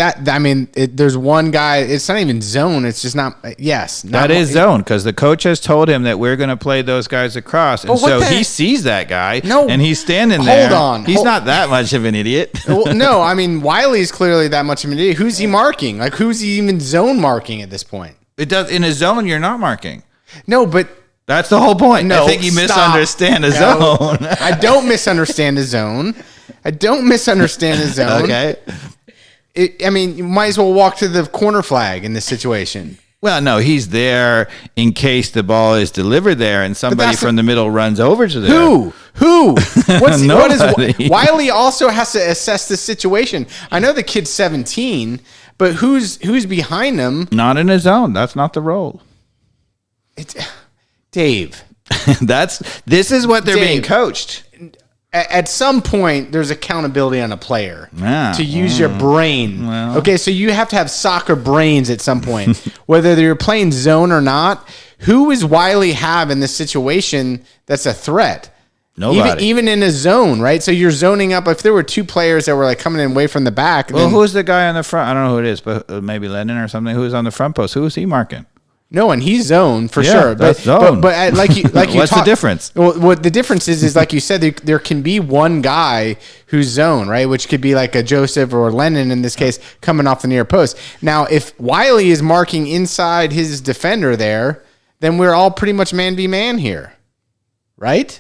there's one guy. It's not even zone. It's just not. Yes, that is zone because the coach has told him that we're going to play those guys across, and so he sees that guy. and he's standing there. Hold on, he's not that much of an idiot. Well, no, I mean Wiley's clearly that much of an idiot. Who's he marking? Like, who's he even zone marking at this point? It does in a zone. You're not marking. No, but that's the whole point. No, I think you misunderstand a zone. I don't misunderstand a zone. I don't misunderstand the zone. Okay. I mean, you might as well walk to the corner flag in this situation. Well, no, he's there in case the ball is delivered there and somebody from the middle runs over to there. Who? What Nobody. is Wiley also has to assess the situation. I know the kid's 17, but who's behind him? Not in his zone. That's not the role. It's Dave. This is what they're being coached. At some point, there's accountability on a player to use your brain. Well. Okay, so you have to have soccer brains at some point. Whether you're playing zone or not, who is Wiley have in this situation that's a threat? Nobody. Even in a zone, right? So you're zoning up. If there were two players that were like coming in away from the back. Well, who's the guy on the front? I don't know who it is, but maybe Lennon or something. Who's on the front post? Who is he marking? No one. He's zone for Yeah, sure. that's zone. But like you What's the difference? Well, what the difference is like you said, there can be one guy who's zone, right? Which could be like a Joseph or Lennon in this case, coming off the near post. Now, if Wiley is marking inside his defender there, then we're all pretty much man v man here, right?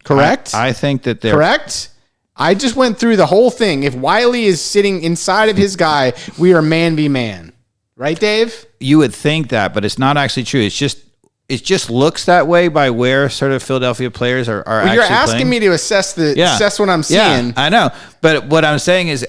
Correct. I think that they're correct. I just went through the whole thing. If Wiley is sitting inside of his guy, we are man v man, right, Dave? You would think that, but it's not actually true. It just looks that way by where sort of Philadelphia players are actually You're asking playing. me to assess what I'm seeing. Yeah, I know. But what I'm saying is,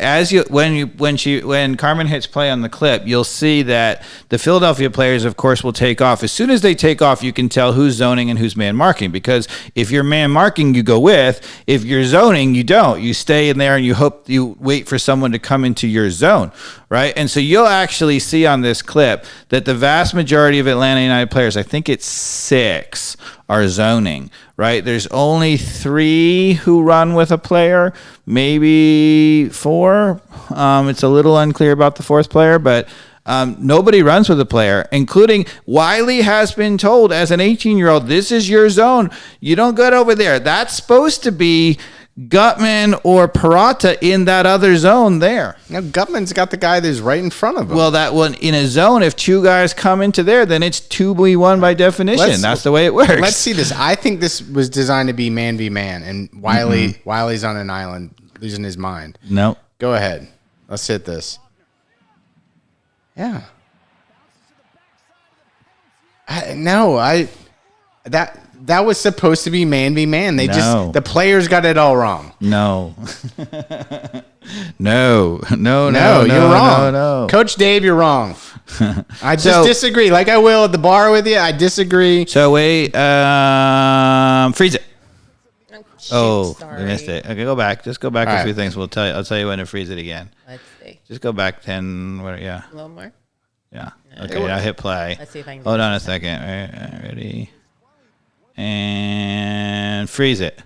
when Carmen hits play on the clip, you'll see that the Philadelphia players, of course, will take off. As soon as they take off, you can tell who's zoning and who's man marking. Because if you're man marking, you go with. If you're zoning, you don't. You stay in there and you wait for someone to come into your zone, right? And so you'll actually see on this clip that the vast majority of Atlanta United players, I think it's 6, are zoning, right? There's only 3 who run with a player, maybe 4. It's a little unclear about the 4th player, but nobody runs with a player, including Wiley has been told as an 18-year-old, this is your zone. You don't go over there. That's supposed to be Gutman or Parata in that other zone there. Now Gutman's got the guy that's right in front of him. Well, that one in a zone, if 2 guys come into there, then it's 2v1 by definition. That's the way it works. Let's see this. I think this was designed to be man v man, and Wiley's on an island losing his mind. No. Go ahead. Let's hit this. Yeah. That was supposed to be man v man. The players got it all wrong. No. No, you're wrong. No. Coach Dave, you're wrong. I just disagree. Like I will at the bar with you. I disagree. So wait, freeze it. Oh, I missed it. Okay, go back. Just go back All a right. few things. I'll tell you when to freeze it again. Let's see. Just go back 10. Yeah. A little more. Yeah. Okay, I hit play. Let's see if I can. Hold on a second. All right, ready. And freeze it.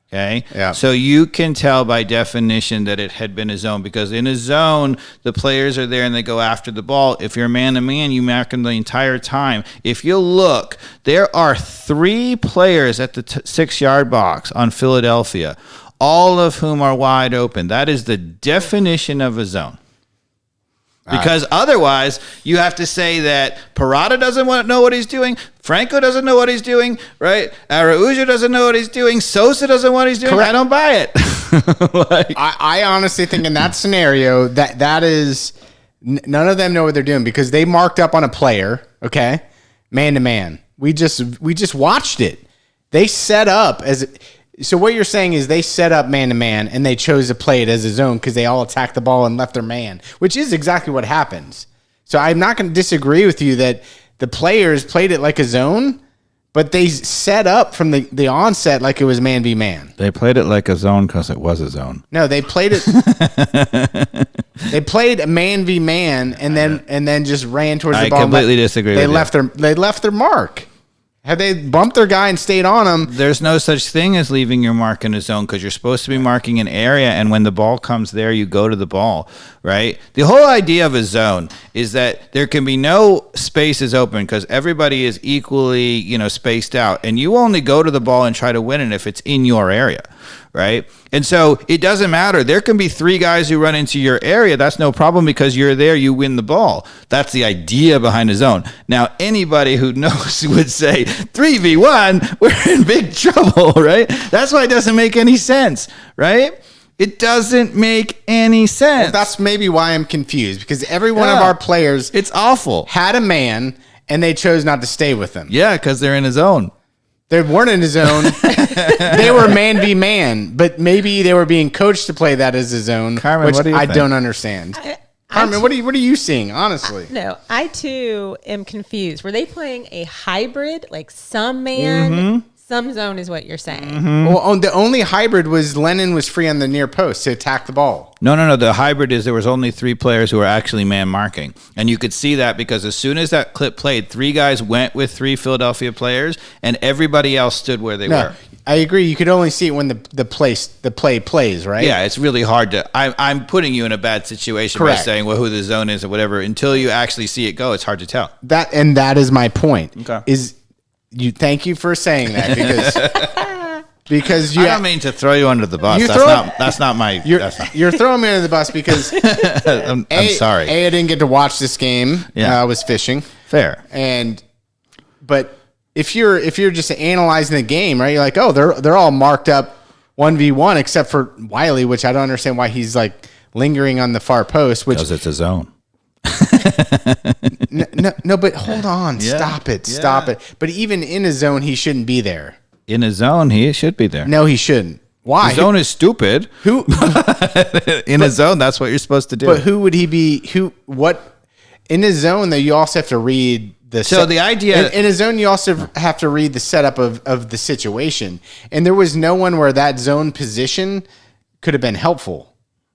Okay. Yeah. So you can tell by definition that it had been a zone, because in a zone, the players are there and they go after the ball. If you're man to man, you mark them the entire time. If you look, there are 3 players at the 6-yard box on Philadelphia, all of whom are wide open. That is the definition of a zone. Because otherwise, you have to say that Parada doesn't know what he's doing, Franco doesn't know what he's doing, right? Araujo doesn't know what he's doing, Sosa doesn't know what he's doing. Correct. I don't buy it. I honestly think in that scenario that is none of them know what they're doing, because they marked up on a player, okay, man to man. We just watched it. They set up as. So what you're saying is they set up man-to-man and they chose to play it as a zone because they all attacked the ball and left their man, which is exactly what happens. So I'm not going to disagree with you that the players played it like a zone, but they set up from the onset like it was man v man. They played it like a zone because it was a zone. No, they played it. They played man v man and then just ran towards the ball. I completely disagree with you. They left their mark. Had they bumped their guy and stayed on him, there's no such thing as leaving your mark in a zone, because you're supposed to be marking an area, and when the ball comes there, you go to the ball, right? The whole idea of a zone is that there can be no spaces open because everybody is equally, spaced out, and you only go to the ball and try to win it if it's in your area. right? And so it doesn't matter. There can be 3 guys who run into your area. That's no problem because you're there. You win the ball. That's the idea behind a zone. Now, anybody who knows would say 3v1, we're in big trouble, right? That's why it doesn't make any sense, right? It doesn't make any sense. Well, that's maybe why I'm confused, because every one of our players it's awful. had a man, and they chose not to stay with him. Yeah, because they're in a zone. They weren't in his zone. They were man v man, but maybe they were being coached to play that as a zone, Carmen, which what do you I think? don't understand. Carmen, what are you seeing, honestly? No, I too am confused. Were they playing a hybrid, like some man, some zone is what you're saying? Well, the only hybrid was Lennon was free on the near post to attack the ball. No. The hybrid is there was only 3 players who were actually man marking. And you could see that because as soon as that clip played, 3 guys went with 3 Philadelphia players and everybody else stood where they were. I agree. You could only see it when the play plays, right? Yeah, it's really hard to. I'm putting you in a bad situation Correct. by saying who the zone is or whatever. Until you actually see it go, it's hard to tell. That is my point. Okay. Thank you for saying that because you I don't mean to throw you under the bus. That's not my. You're throwing me under the bus because I'm sorry. I didn't get to watch this game. Yeah. I was fishing. Fair. But if you're just analyzing the game, right? You're like, oh, they're all marked up 1v1 except for Wiley, which I don't understand why he's like lingering on the far post. Which Because it's a zone. no, but hold on, stop it. But even in a zone, he shouldn't be there. In a zone, he should be there. No, he shouldn't. Why? The zone is stupid. Who in a zone? That's what you're supposed to do. But who would he be? What in a zone though? You also have to read the. The idea in a zone, you also have to read the setup of the situation, and there was no one where that zone position could have been helpful.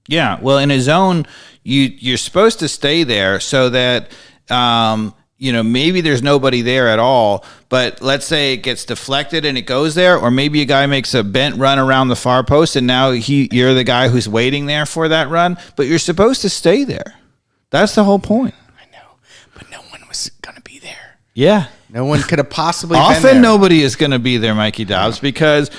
Yeah, well, in a zone, you're supposed to stay there so that maybe there's nobody there at all. But let's say it gets deflected and it goes there, or maybe a guy makes a bent run around the far post, and now you're the guy who's waiting there for that run. But you're supposed to stay there. That's the whole point. I know, but no one was going to be there. Yeah, no one could have possibly. been Often there. nobody is going to be there, Mikey Dobbs, because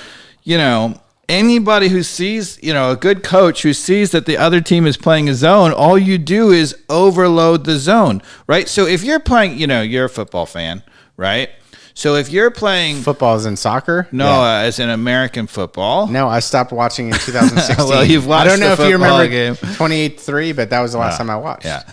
anybody who sees, a good coach who sees that the other team is playing a zone, all you do is overload the zone, right? So if you're playing, you're a football fan, right? So if you're playing football as in soccer, as in American football. No, I stopped watching in 2016. Well, you've watched. I don't know if you remember game 28-3, but that was the last time I watched. Yeah.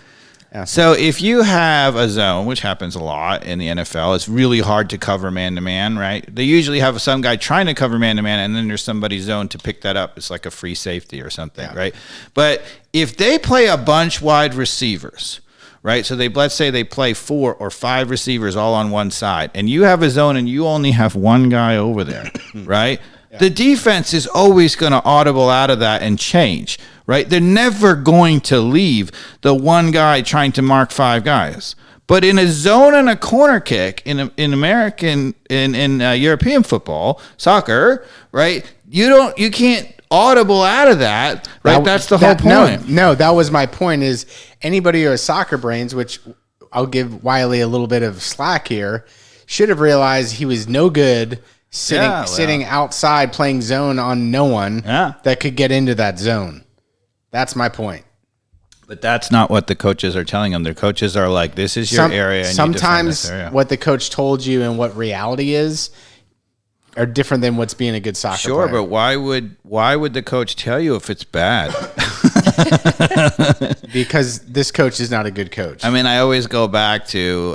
So if you have a zone, which happens a lot in the NFL, it's really hard to cover man-to-man, right? They usually have some guy trying to cover man-to-man, and then there's somebody's zone to pick that up. It's like a free safety or something, right? But if they play a bunch wide receivers, right? So let's say they play 4 or 5 receivers all on one side, and you have a zone and you only have one guy over there, right? The defense is always going to audible out of that and change, right? They're never going to leave the one guy trying to mark 5 guys. But in a zone and a corner kick in American in European football, soccer, right? You can't audible out of that, right? That's the whole point. No, that was my point. Is anybody who has soccer brains, which I'll give Wiley a little bit of slack here, should have realized he was no good. Sitting outside playing zone on no one that could get into that zone. That's my point. But that's not what the coaches are telling them. Their coaches are like, this is your area. And sometimes you defend this area. What the coach told you and what reality is are different than what's being a good soccer player. Sure, but why would the coach tell you if it's bad? Because this coach is not a good coach. I mean, I always go back to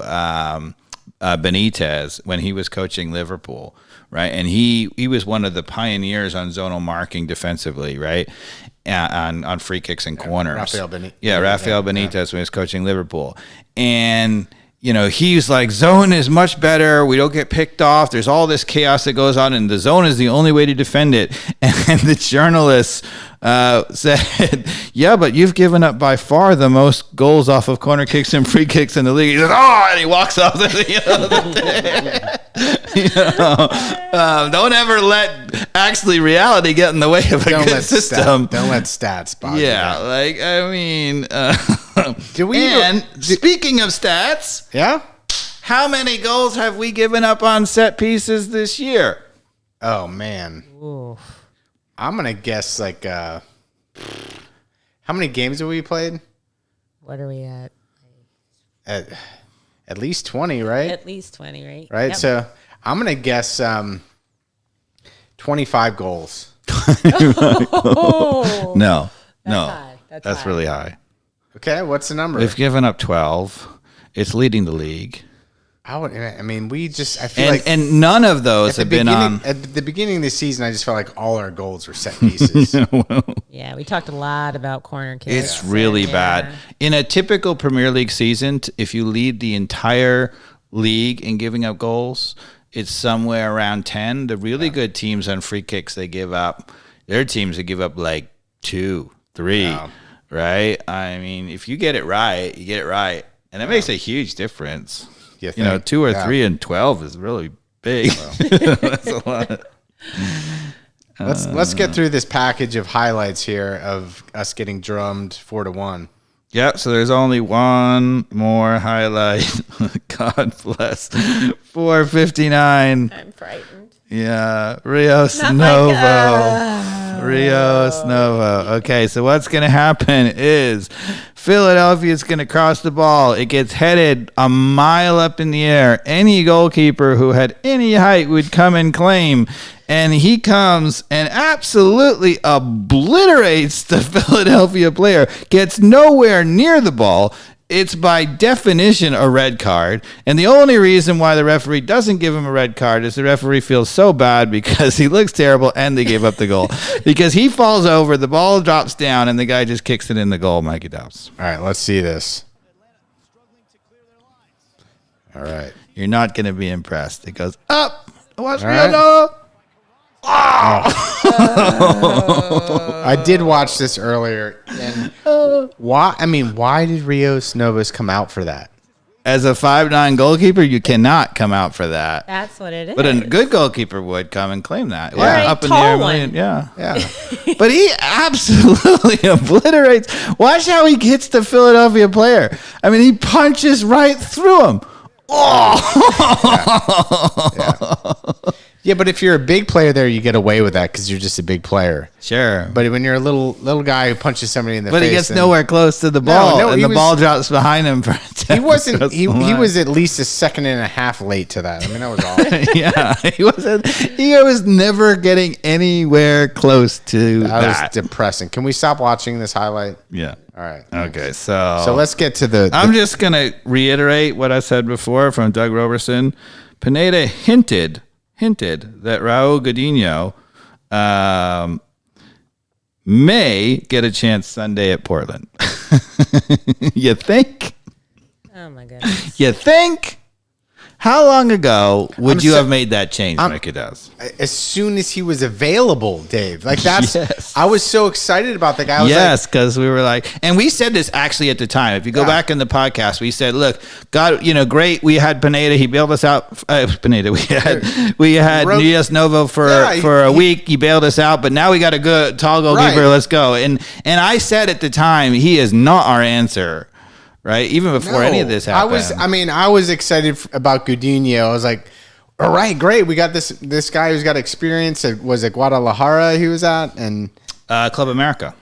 Benitez when he was coaching Liverpool. Right, and he was one of the pioneers on zonal marking defensively, right, on free kicks and corners. Rafael Benitez. Yeah, Rafael Benitez when he was coaching Liverpool, and he's like, zone is much better. We don't get picked off. There's all this chaos that goes on, and the zone is the only way to defend it. And the journalists said, yeah, but you've given up by far the most goals off of corner kicks and free kicks in the league. He says, and he walks off don't ever let reality get in the way of a good system. Don't let stats bother you. Yeah, like, I mean, speaking of stats, how many goals have we given up on set pieces this year? Oh man. Ooh. I'm gonna guess like how many games have we played? What are we at? At least 20, right? At least 20, right? Right. Yep. So I'm gonna guess 25 goals. Oh, No, high. That's high. really high. Okay, what's the number? We've given up 12. It's leading the league. I mean, we just. I feel like And none of those have been on. at the beginning of the season. I just felt like all our goals were set pieces. Yeah, we talked a lot about corner kicks. It's really bad. In a typical Premier League season, if you lead the entire league in giving up goals, it's somewhere around 10. The really good teams on free kicks, they give up. There are teams that give up like 2, 3, right? I mean, if you get it right, you get it right. And it makes a huge difference. You know, 2 or 3 and 12 is really big. That's a lot. Let's get through this package of highlights here of us getting drummed 4-1. Yeah, so there's only one more highlight. God bless. 4:59. I'm frightened. Yeah, Rios Not Novo. like, Rios Novo. Okay, so what's going to happen is Philadelphia's going to cross the ball. It gets headed a mile up in the air. Any goalkeeper who had any height would come and claim. And he comes and absolutely obliterates the Philadelphia player, gets nowhere near the ball. It's by definition a red card. And the only reason why the referee doesn't give him a red card is the referee feels so bad because he looks terrible and they gave up the goal. Because he falls over, the ball drops down, and the guy just kicks it in the goal, Mikey Dobbs. All right, let's see this. All right. You're not going to be impressed. It goes up. Watch me right. go. I did watch this earlier. And why? I mean, why did Rios Novos come out for that? As a 5'9" goalkeeper, you cannot come out for that. That's what it is. But a good goalkeeper would come and claim that. Or a up in tall the air, one. yeah. Yeah. But he absolutely obliterates. Watch how he hits the Philadelphia player. I mean, he punches right through him. Yeah, but if you're a big player there, you get away with that because you're just a big player. Sure. But when you're a little guy who punches somebody in the face, But he gets nowhere close to the ball, no, and the ball drops behind him. He wasn't. He was at least a second and a half late to that. I mean, that was awful. Yeah, he wasn't. He was never getting anywhere close to that. That was depressing. Can we stop watching this highlight? Yeah. All right. Okay. So let's get to the. I'm just gonna reiterate what I said before from Doug Roberson. Pineda hinted that Raul Godinho may get a chance Sunday at Portland. You think? Oh, my goodness. You think? How long ago would you have made that change, Mickey Does? As soon as he was available, Dave. Like that's. Yes. I was so excited about the guy. I was Yes, because we were like, and we said this actually at the time. If you go back in the podcast, we said, "Look, God, great. We had Pineda. He bailed us out. Pineda. We had Rios Novo for a week. He bailed us out, but now we got a good tall goalkeeper. Right. Let's go." And I said at the time, he is not our answer. Right, even before any of this happened. I was excited about Godinho. I was like, all right, great. We got this guy who's got experience. Was it Guadalajara he was at? And Club America.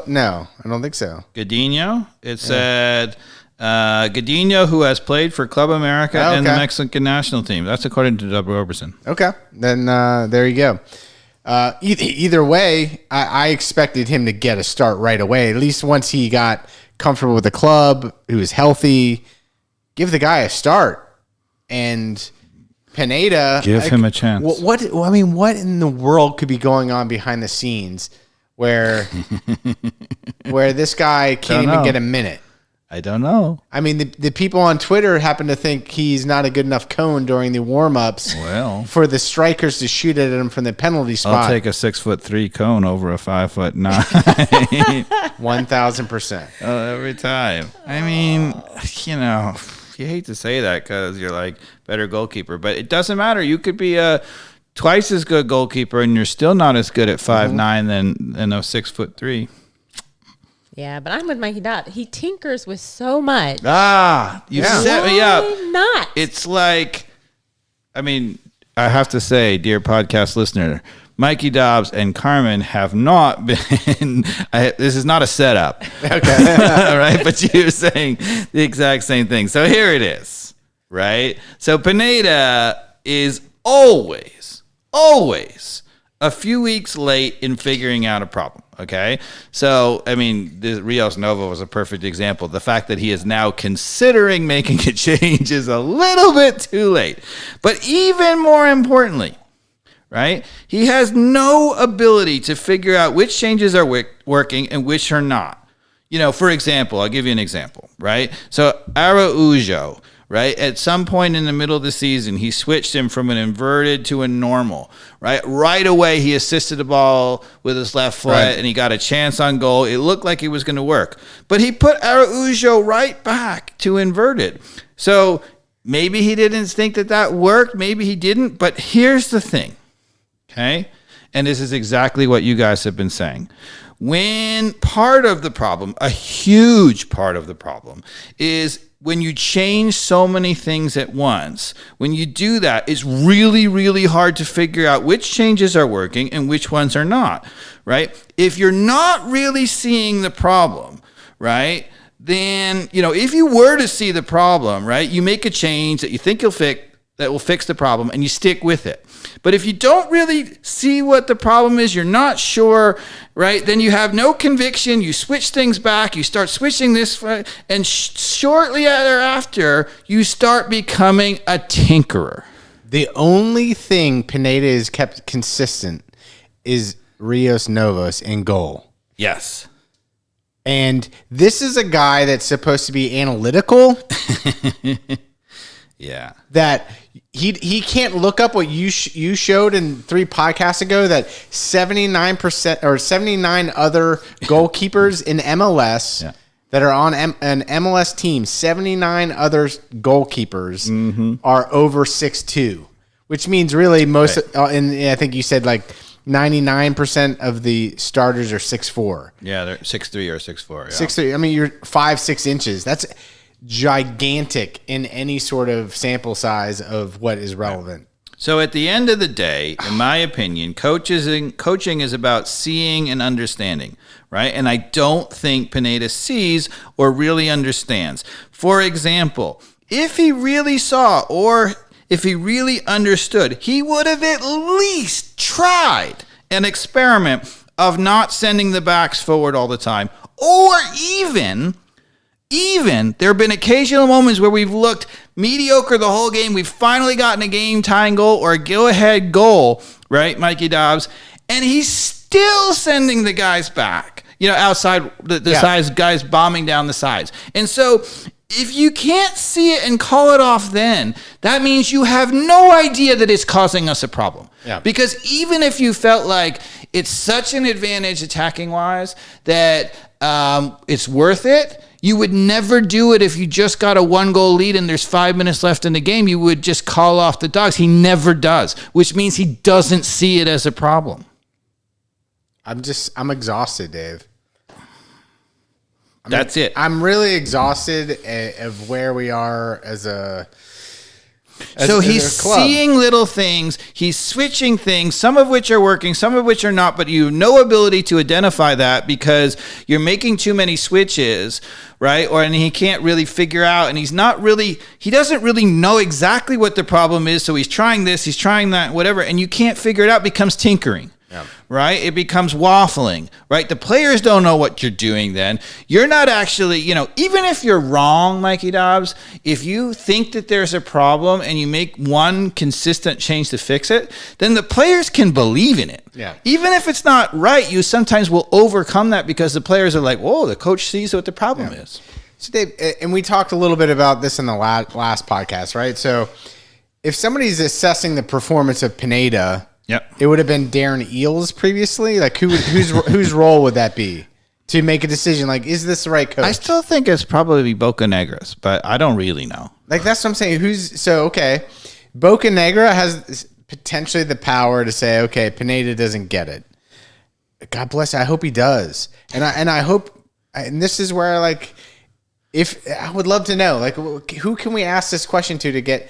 No, I don't think so. Godinho. It said Godinho, who has played for Club America and the Mexican national team. That's according to Doug Roberson. Okay, then there you go. Either way, I expected him to get a start right away. At least once he got comfortable with the club, he was healthy. Give the guy a start. And Pineda, give him a chance. What in the world could be going on behind the scenes where this guy can't even get a minute? I don't know. I mean, the people on Twitter happen to think he's not a good enough cone during the warm-ups for the strikers to shoot at him from the penalty spot. I'll take a 6'3" cone over a 5'9". 1,000%. Every time. I mean, you hate to say that because you're like better goalkeeper, but it doesn't matter. You could be a twice as good goalkeeper and you're still not as good at 5'9" than a 6'3". Yeah, but I'm with Mikey Dot. He tinkers with so much. You set me up. Why not? It's like, I mean, I have to say, dear podcast listener, Mikey Dobbs and Carmen have not been. This is not a setup. Okay. All right. But you're saying the exact same thing. So here it is. Right. So Pineda is always a few weeks late in figuring out a problem. Okay. So, I mean, the Rios Nova was a perfect example. The fact that he is now considering making a change is a little bit too late. But even more importantly, right, he has no ability to figure out which changes are working and which are not. You know, for example, I'll give you an example, right? So Araujo, right, at some point in the middle of the season, he switched him from an inverted to a normal, right? Right away, he assisted the ball with his left foot, right, and he got a chance on goal. It looked like it was going to work. But he put Araujo right back to inverted. So maybe he didn't think that worked. Maybe he didn't. But here's the thing, okay? And this is exactly what you guys have been saying. When part of the problem, a huge part of the problem, is when you change so many things at once, when you do that, it's really, really hard to figure out which changes are working and which ones are not, right? If you're not really seeing the problem, right, then, you know, if you were to see the problem, right, you make a change that you think that will fix the problem, and you stick with it. But if you don't really see what the problem is, you're not sure, right? Then you have no conviction. You switch things back. You start switching this, and shortly thereafter, you start becoming a tinkerer. The only thing Pineda has kept consistent is Rios Novos in goal. Yes. And this is a guy that's supposed to be analytical. Yeah. That he can't look up what you showed in 3 podcasts ago, that 79% or 79 other goalkeepers in MLS that are on an MLS team, 79 other goalkeepers are over 6'2", which means really most, and I think you said like 99% of the starters are 6'4". Yeah, they're 6'3" or 6'4". Yeah. 6'3". I mean, you're 5-6 inches. That's gigantic in any sort of sample size of what is relevant. So at the end of the day, in my opinion, coaching is about seeing and understanding, right? And I don't think Pineda sees or really understands. For example, if he really saw or if he really understood, he would have at least tried an experiment of not sending the backs forward all the time, or even there have been occasional moments where we've looked mediocre the whole game. We've finally gotten a game-tying goal or a go-ahead goal, right, Mikey Dobbs? And he's still sending the guys back, you know, outside the sides, guys bombing down the sides. And so if you can't see it and call it off then, that means you have no idea that it's causing us a problem. Yeah. Because even if you felt like it's such an advantage attacking-wise that it's worth it, you would never do it if you just got a 1-goal lead and there's 5 minutes left in the game. You would just call off the dogs. He never does, which means he doesn't see it as a problem. I'm exhausted, Dave. That's it. I'm really exhausted of where we are as a So he's seeing little things, he's switching things, some of which are working, some of which are not, but you have no ability to identify that because you're making too many switches, right? And he can't really figure out, and he doesn't really know exactly what the problem is, so he's trying this, he's trying that, whatever, and you can't figure it out. It becomes tinkering. Yeah. Right? It becomes waffling, right? The players don't know what you're doing then. You're not actually, you know, even if you're wrong, Mikey Dobbs, if you think that there's a problem and you make one consistent change to fix it, then the players can believe in it. Yeah. Even if it's not right, you sometimes will overcome that because the players are like, whoa, the coach sees what the problem is. So Dave, and we talked a little bit about this in the last podcast, right? So if somebody's assessing the performance of Pineda, yep, it would have been Darren Eales previously. Like whose role would that be to make a decision? Like, is this the right coach? I still think it's probably Boca Negras, but I don't really know. Like, that's what I'm saying. Okay, Boca Negra has potentially the power to say, okay, Pineda doesn't get it. God bless. I hope he does, and I hope. And this is where, like, if I would love to know, like, who can we ask this question to get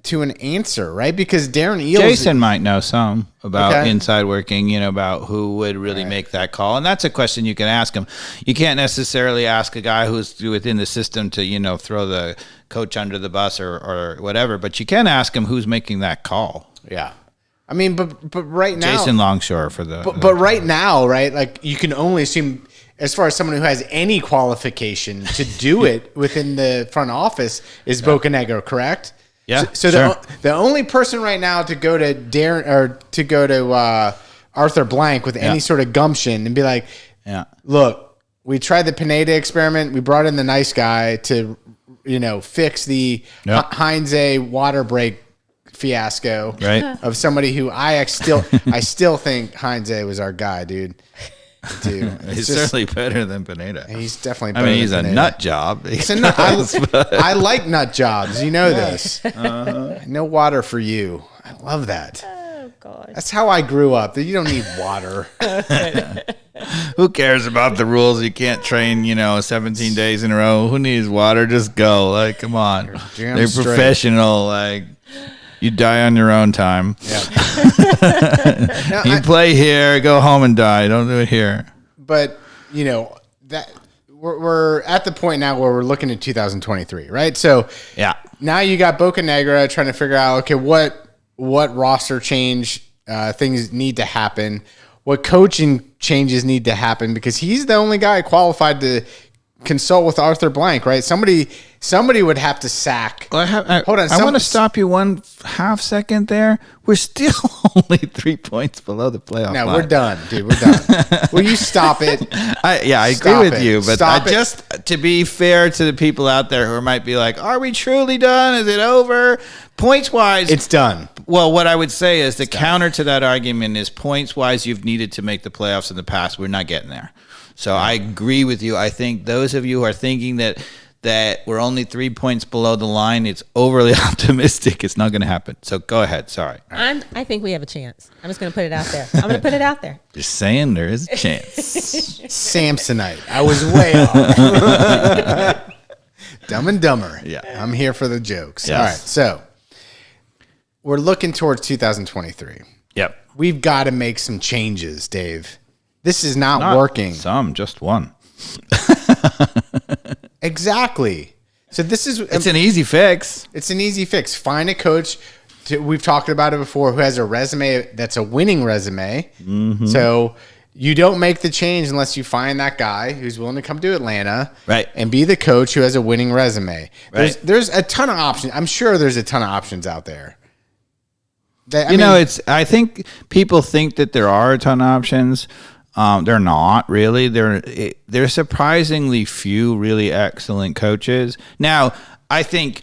to an answer, right? Because Darren Eales, Jason might know some about Okay. inside working, about who would really make that call. And that's a question you can ask him. You can't necessarily ask a guy who's within the system to, throw the coach under the bus or whatever, but you can ask him who's making that call. yeah. I mean, but right now, Jason Longshore for the. but right now, right? Like you can only assume, as far as someone who has any qualification to do it within the front office, is Bocanegra, correct? Yeah. So sure. the only person right now to go to Darren or to go to Arthur Blank with any sort of gumption and be like, look, we tried the Pineda experiment. We brought in the nice guy to, fix the Heinz water break fiasco of somebody who I still think Heinz was our guy, dude. He's certainly better than Pineda. He's definitely better he's than a Pineda. nut job. It's a nut. I like nut jobs. You know this. No water for you. I love that. Oh God. That's how I grew up. You don't need water. Who cares about the rules? You can't train, 17 days in a row. Who needs water? Just go. Like, come on. Damn They're straight. professional. Like, you die on your own time. Yeah. You play here, go home and die. Don't do it here. But that we're at the point now where we're looking at 2023, right? So now you got Bocanegra trying to figure out, okay, what roster change things need to happen, what coaching changes need to happen, because he's the only guy qualified to consult with Arthur Blank, right? Somebody would have to sack. Well, Hold on, I want to stop you 1/2 second there. We're still only 3 points below the playoff No, line. we're done, dude. We're done. Will you stop it? I agree Stop with it. you, but Stop it. just to be fair to the people out there who might be like, "Are we truly done? Is it over?" Points wise, It's done. well, what I would say is the counter to that argument is points wise, you've needed to make the playoffs in the past. We're not getting there. So I agree with you. I think those of you who are thinking that we're only 3 points below the line, it's overly optimistic. It's not going to happen. So go ahead. Sorry. I think we have a chance. I'm just going to put it out there. I'm going to put it out there. Just saying there is a chance. Samsonite. I was way off. Dumb and Dumber. Yeah. I'm here for the jokes. Yes. All right. So we're looking towards 2023. Yep. We've got to make some changes, Dave. This is not working. Some, just one. Exactly. So this is It's an easy fix. It's an easy fix. Find a coach. We've talked about it before, who has a resume that's a winning resume. Mm-hmm. So you don't make the change unless you find that guy who's willing to come to Atlanta, Right. and be the coach who has a winning resume. Right. There's a ton of options. I'm sure there's a ton of options out there. I think people think that there are a ton of options. They're not really. There's surprisingly few really excellent coaches. Now, I think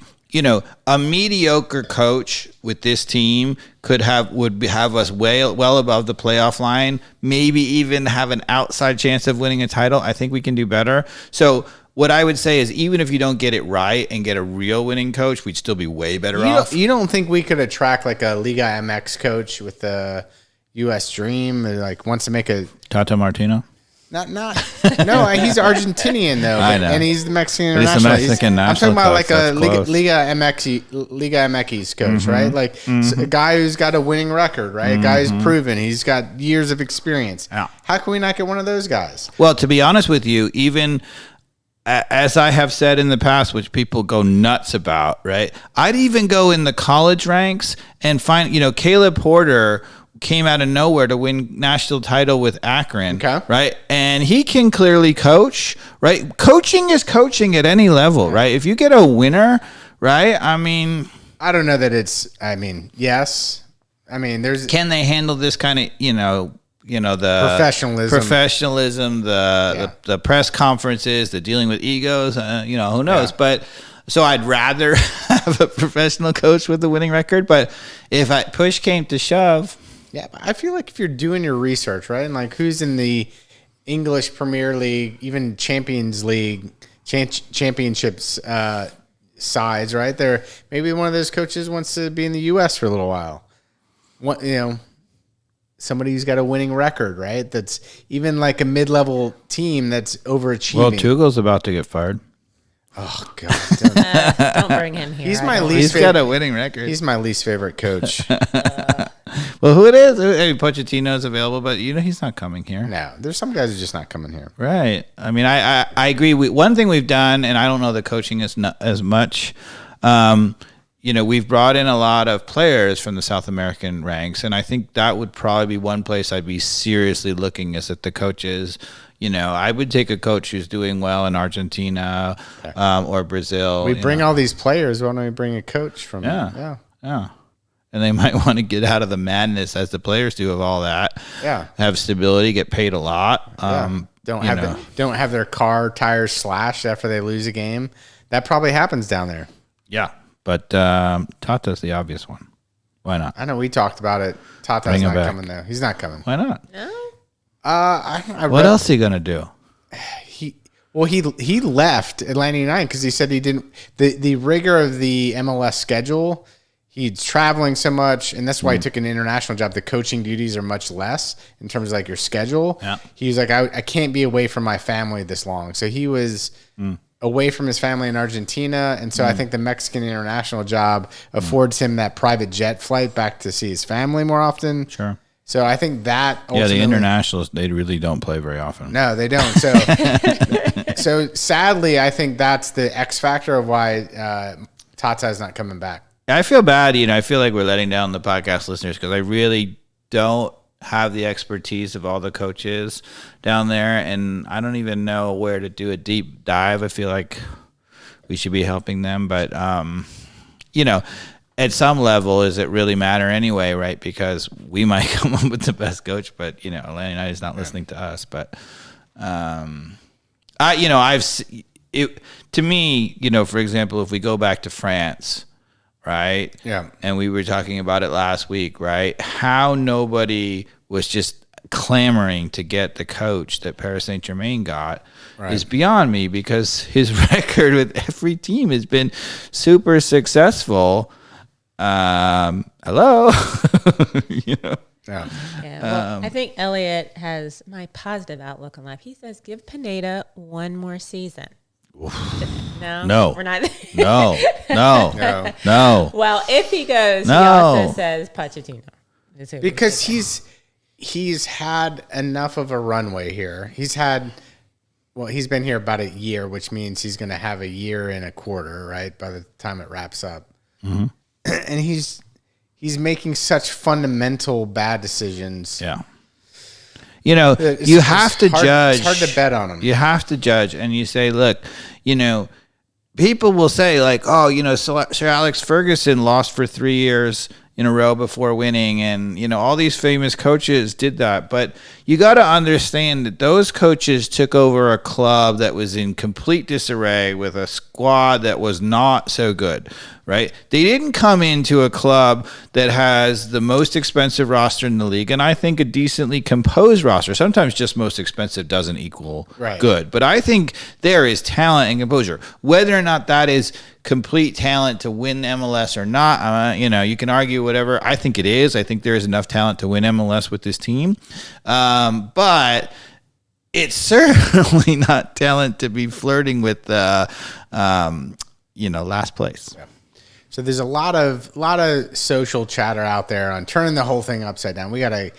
a mediocre coach with this team would have us well above the playoff line. Maybe even have an outside chance of winning a title. I think we can do better. So what I would say is, even if you don't get it right and get a real winning coach, we'd still be way better off. You don't think we could attract like a Liga MX coach with the U.S. Dream, like wants to make a Tata Martino? no, he's Argentinian though, I know. and he's the Mexican But he's the international. Mexican I'm national talking about coach, like a that's Liga MX coach, right? Like a guy who's got a winning record, right? A guy who's proven, he's got years of experience. Yeah. How can we not get one of those guys? Well, to be honest with you, even as I have said in the past, which people go nuts about, right? I'd even go in the college ranks and find, Caleb Porter came out of nowhere to win national title with Akron, right? And he can clearly coach, right? Coaching is coaching at any level, right? If you get a winner, right? I mean, I don't know that yes. There's can they handle this kind of, the professionalism, the press conferences, the dealing with egos, who knows? Yeah. But so I'd rather have a professional coach with a winning record. But if push came to shove, yeah, I feel like if you're doing your research, right, and like who's in the English Premier League, even Champions League, championships sides, right there, maybe one of those coaches wants to be in the U.S. for a little while. Somebody who's got a winning record, right? That's even like a mid-level team that's overachieving. well, Tuchel's about to get fired. Oh God, don't, Don't bring him here. He's my I don't- least He's favorite. got a winning record. He's my least favorite coach. Well, who it is? I mean, Pochettino's available, but he's not coming here. No, there's some guys who are just not coming here. Right. I mean, I agree. One thing we've done, and I don't know the coaching is not as much. We've brought in a lot of players from the South American ranks, and I think that would probably be one place I'd be seriously looking is at the coaches. I would take a coach who's doing well in Argentina or Brazil. We bring all these players. Why don't we bring a coach from? Yeah. And they might want to get out of the madness as the players do of all that. Yeah. Have stability, get paid a lot. Don't have their car tires slashed after they lose a game. That probably happens down there. Yeah. But Tata's the obvious one. Why not? I know we talked about it. Tata's Bring him not back. coming though. He's not coming. Why not? No. What else are you gonna do? He left Atlanta United because he said he didn't. The rigor of the MLS schedule. He's traveling so much, and that's why he took an international job. The coaching duties are much less in terms of like your schedule. Yeah. He was like, I can't be away from my family this long. So he was away from his family in Argentina. And so I think the Mexican international job affords him that private jet flight back to see his family more often. Sure. So I think that Yeah, the ultimately- internationals, they really don't play very often. No, they don't. So, so sadly, I think that's the X factor of why Tata is not coming back. I feel bad. I feel like we're letting down the podcast listeners because I really don't have the expertise of all the coaches down there, and I don't even know where to do a deep dive. I feel like we should be helping them, but at some level, does it really matter anyway, right? Because we might come up with the best coach, but Atlanta United is not listening to us. But to me, for example, if we go back to France. Right? Yeah. And we were talking about it last week, right? How nobody was just clamoring to get the coach that Paris Saint-Germain got is beyond me because his record with every team has been super successful. Hello? Yeah. Yeah, well, I think Elliot has my positive outlook on life. He says, give Pineda one more season. No, we're not. No. Well, if he goes, No. he also says Pochettino. Because he's had enough of a runway here. He's been here about a year, which means he's going to have a year and a quarter, right? By the time it wraps up. Mm-hmm. And he's making such fundamental bad decisions. Yeah. You have to judge. It's hard to bet on him. You have to judge, and you say, look, people will say like, oh, Sir Alex Ferguson lost for 3 years in a row before winning, and all these famous coaches did that. But you got to understand that those coaches took over a club that was in complete disarray with a squad that was not so good. Right? They didn't come into a club that has the most expensive roster in the league, and I think a decently composed roster. Sometimes just most expensive doesn't equal good. But I think there is talent and composure. Whether or not that is complete talent to win MLS or not, you can argue whatever. I think it is. I think there is enough talent to win MLS with this team. But it's certainly not talent to be flirting with last place. Yeah. So there's a lot of social chatter out there on turning the whole thing upside down. We got to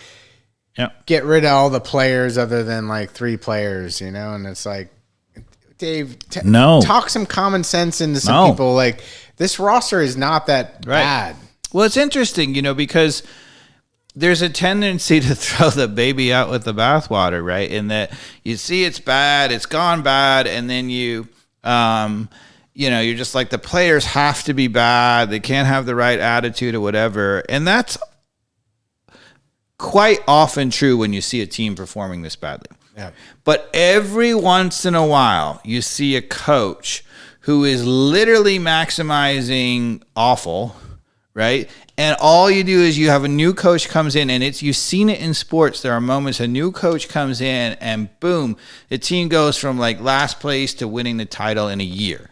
get rid of all the players other than like 3 players, and it's like, Dave, talk some common sense into some people. Like, this roster is not that bad. Well, it's interesting, because there's a tendency to throw the baby out with the bathwater, right? In that you see it's bad, it's gone bad, and then you're just like, the players have to be bad. They can't have the right attitude or whatever. And that's quite often true when you see a team performing this badly. Yeah. But every once in a while, you see a coach who is literally maximizing awful, right? And all you do is you have a new coach comes in, and you've seen it in sports. There are moments a new coach comes in, and boom, the team goes from like last place to winning the title in a year.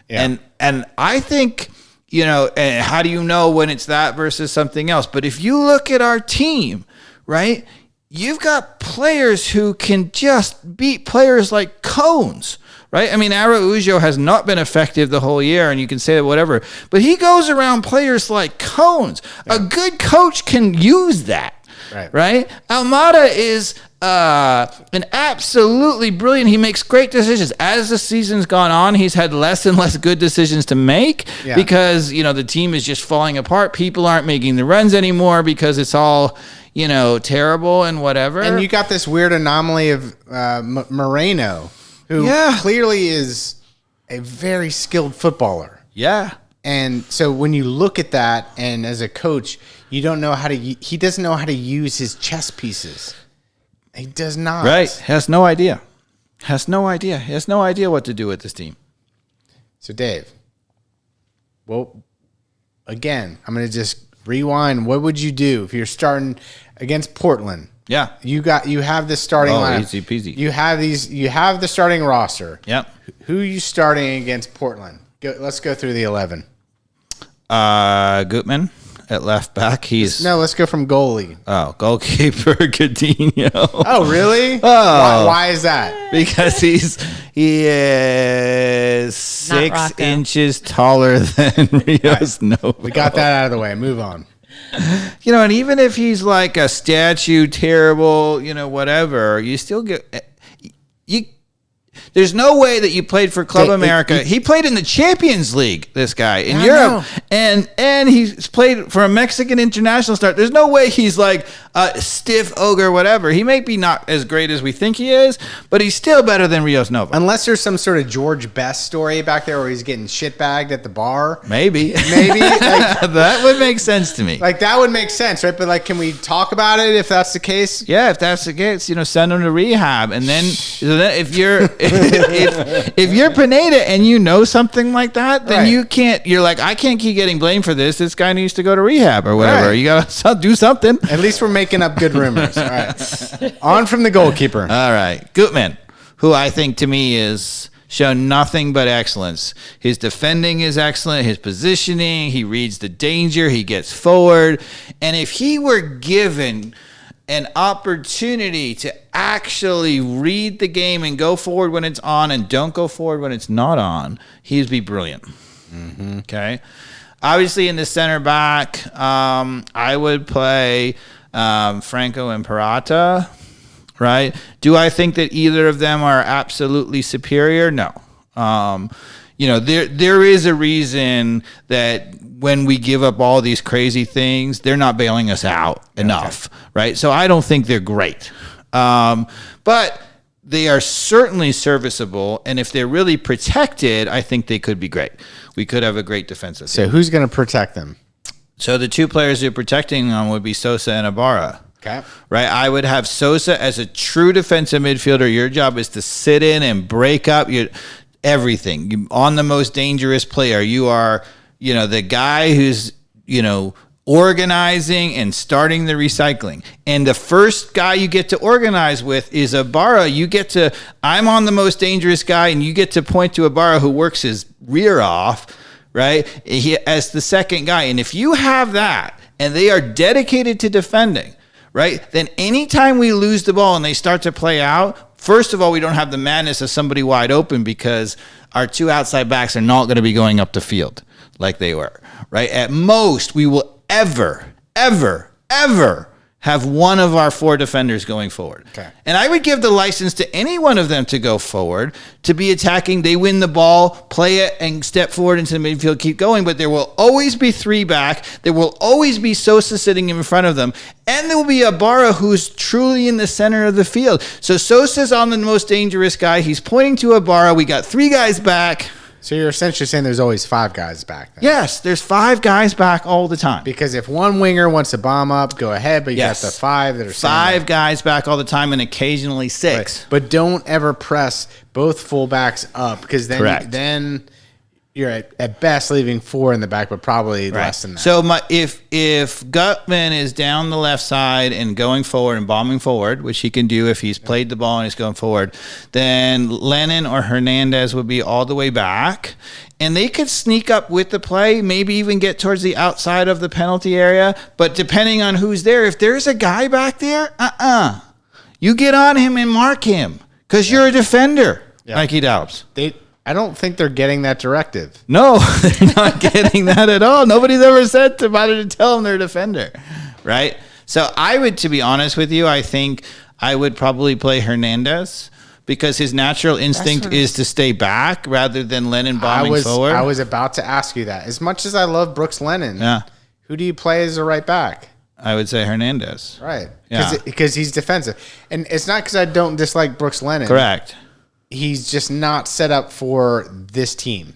Yeah. And I think, and how do you know when it's that versus something else? But if you look at our team, right, you've got players who can just beat players like cones, right? I mean, Araujo has not been effective the whole year, and you can say that whatever, but he goes around players like cones. A good coach can use that. Right? Almada is an absolutely brilliant. He makes great decisions. As the season's gone on, he's had less and less good decisions to make because, the team is just falling apart. People aren't making the runs anymore because it's all, terrible and whatever. And you got this weird anomaly of Moreno, who clearly is a very skilled footballer. Yeah. And so when you look at that, and as a coach, he doesn't know how to use his chess pieces. He does not. Right. Has no idea. He has no idea what to do with this team. So Dave, well, again, I'm going to just rewind. What would you do if you're starting against Portland? Yeah. You have this starting lineup. Easy peasy. You have the starting roster. Yep. Who are you starting against Portland? Let's go through the 11. Gutman at left back. Let's go from goalie. Oh, goalkeeper Coutinho. Oh, really? Oh. Why is that? Because he is 6 inches taller than Rios Nova. We got that out of the way. Move on. And even if he's like a statue, terrible, whatever, you still get There's no way that you played for Club America. He played in the Champions League, this guy, in Europe. And he's played for a Mexican international star. There's no way he's like a stiff ogre, whatever. He may be not as great as we think he is, but he's still better than Rios Nova. Unless there's some sort of George Best story back there where he's getting shitbagged at the bar. Maybe. Like, that would make sense to me. Like, that would make sense, right? But, like, can we talk about it if that's the case? Yeah, if that's the case, send him to rehab. And then if you're... if you're Pineda and you know something like that, then you can't. You're like, I can't keep getting blamed for this. This guy needs to go to rehab or whatever. Right. You gotta do something. At least we're making up good rumors. All right, on from the goalkeeper. All right, Gutman, who I think to me is shown nothing but excellence. His defending is excellent. His positioning, he reads the danger. He gets forward, and if he were given an opportunity to actually read the game and go forward when it's on and don't go forward when it's not on, he'd be brilliant. Mm-hmm. Okay. Obviously, in the center back, I would play Franco and Parata, right? Do I think that either of them are absolutely superior? No. There is a reason that when we give up all these crazy things, they're not bailing us out enough, right? So I don't think they're great. But they are certainly serviceable, and if they're really protected, I think they could be great. We could have a great defensive team. So who's going to protect them? So the two players you're protecting them would be Sosa and Ibarra. Okay. Right? I would have Sosa as a true defensive midfielder. Your job is to sit in and break up everything. On the most dangerous player, you are, the guy who's, organizing and starting the recycling. And the first guy you get to organize with is Ibarra. I'm on the most dangerous guy, and you get to point to Ibarra, who works his rear off, right? As the second guy. And if you have that, and they are dedicated to defending, right? Then anytime we lose the ball and they start to play out, first of all, we don't have the madness of somebody wide open because our two outside backs are not going to be going up the field like they were, right? At most, we will ever have one of our four defenders going forward. Okay. And I would give the license to any one of them to go forward, to be attacking. They win the ball, play it, and step forward into the midfield, keep going. But there will always be three back. There will always be Sosa sitting in front of them. And there will be Ibarra, who's truly in the center of the field. So Sosa's on the most dangerous guy. He's pointing to Ibarra. We got three guys back. So you're essentially saying there's always five guys back then? Yes, there's five guys back all the time. Because if one winger wants to bomb up, go ahead, but you got the five that are five guys back all the time, and occasionally six. Right. But don't ever press both fullbacks up, because then you're at best leaving four in the back, but probably less than that. So if Gutman is down the left side and going forward and bombing forward, which he can do if he's played the ball and he's going forward, then Lennon or Hernandez would be all the way back. And they could sneak up with the play, maybe even get towards the outside of the penalty area. But depending on who's there, if there's a guy back there, you get on him and mark him because you're a defender. Mikey Dobbs. I don't think they're getting that directive. No, they're not getting that at all. Nobody's ever said to bother to tell them they're a defender, right? So I would, to be honest with you, I think I would probably play Hernandez because his natural instinct is to stay back rather than Lennon bombing forward. I was about to ask you that. As much as I love Brooks Lennon, who do you play as a right back? I would say Hernandez. Right. Because he's defensive. And it's not because I don't dislike Brooks Lennon. Correct. He's just not set up for this team.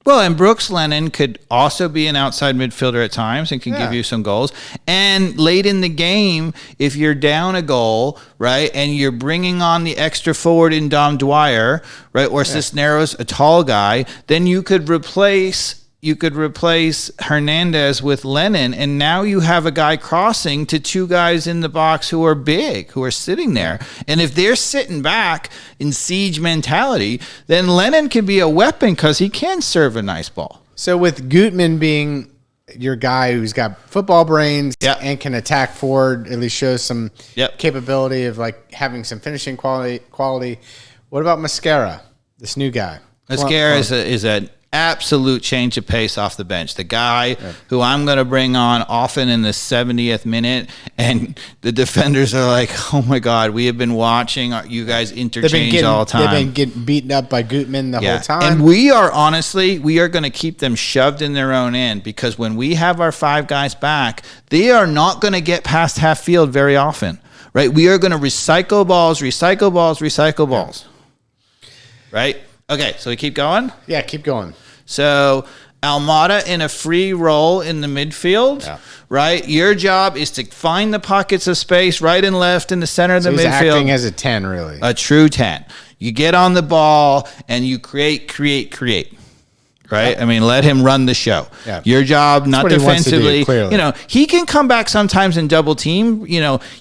Well, and Brooks Lennon could also be an outside midfielder at times and can give you some goals. And late in the game, if you're down a goal, right, and you're bringing on the extra forward in Dom Dwyer, right, or Cisneros, a tall guy, then you could replace Hernandez with Lennon, and now you have a guy crossing to two guys in the box who are big, who are sitting there. And if they're sitting back in siege mentality, then Lennon can be a weapon because he can serve a nice ball. So with Gutman being your guy who's got football brains and can attack forward, at least shows some capability of like having some finishing quality. What about Mascara, this new guy? Mascara is an absolute change of pace off the bench. The guy who I'm going to bring on often in the 70th minute, and the defenders are like, oh my God, we have been watching you guys interchange all the time. They've been getting beaten up by Gutman the whole time. And we are going to keep them shoved in their own end because when we have our five guys back, they are not going to get past half field very often, right? We are going to recycle balls. Right? Okay, so we keep going? Yeah, keep going. So Almada in a free role in the midfield, right? Your job is to find the pockets of space right and left in the center of the he's midfield. Acting as a 10, really. A true 10. You get on the ball and you create. Right? I mean, let him run the show. Yeah. Your job, not defensively. He can come back sometimes in double team.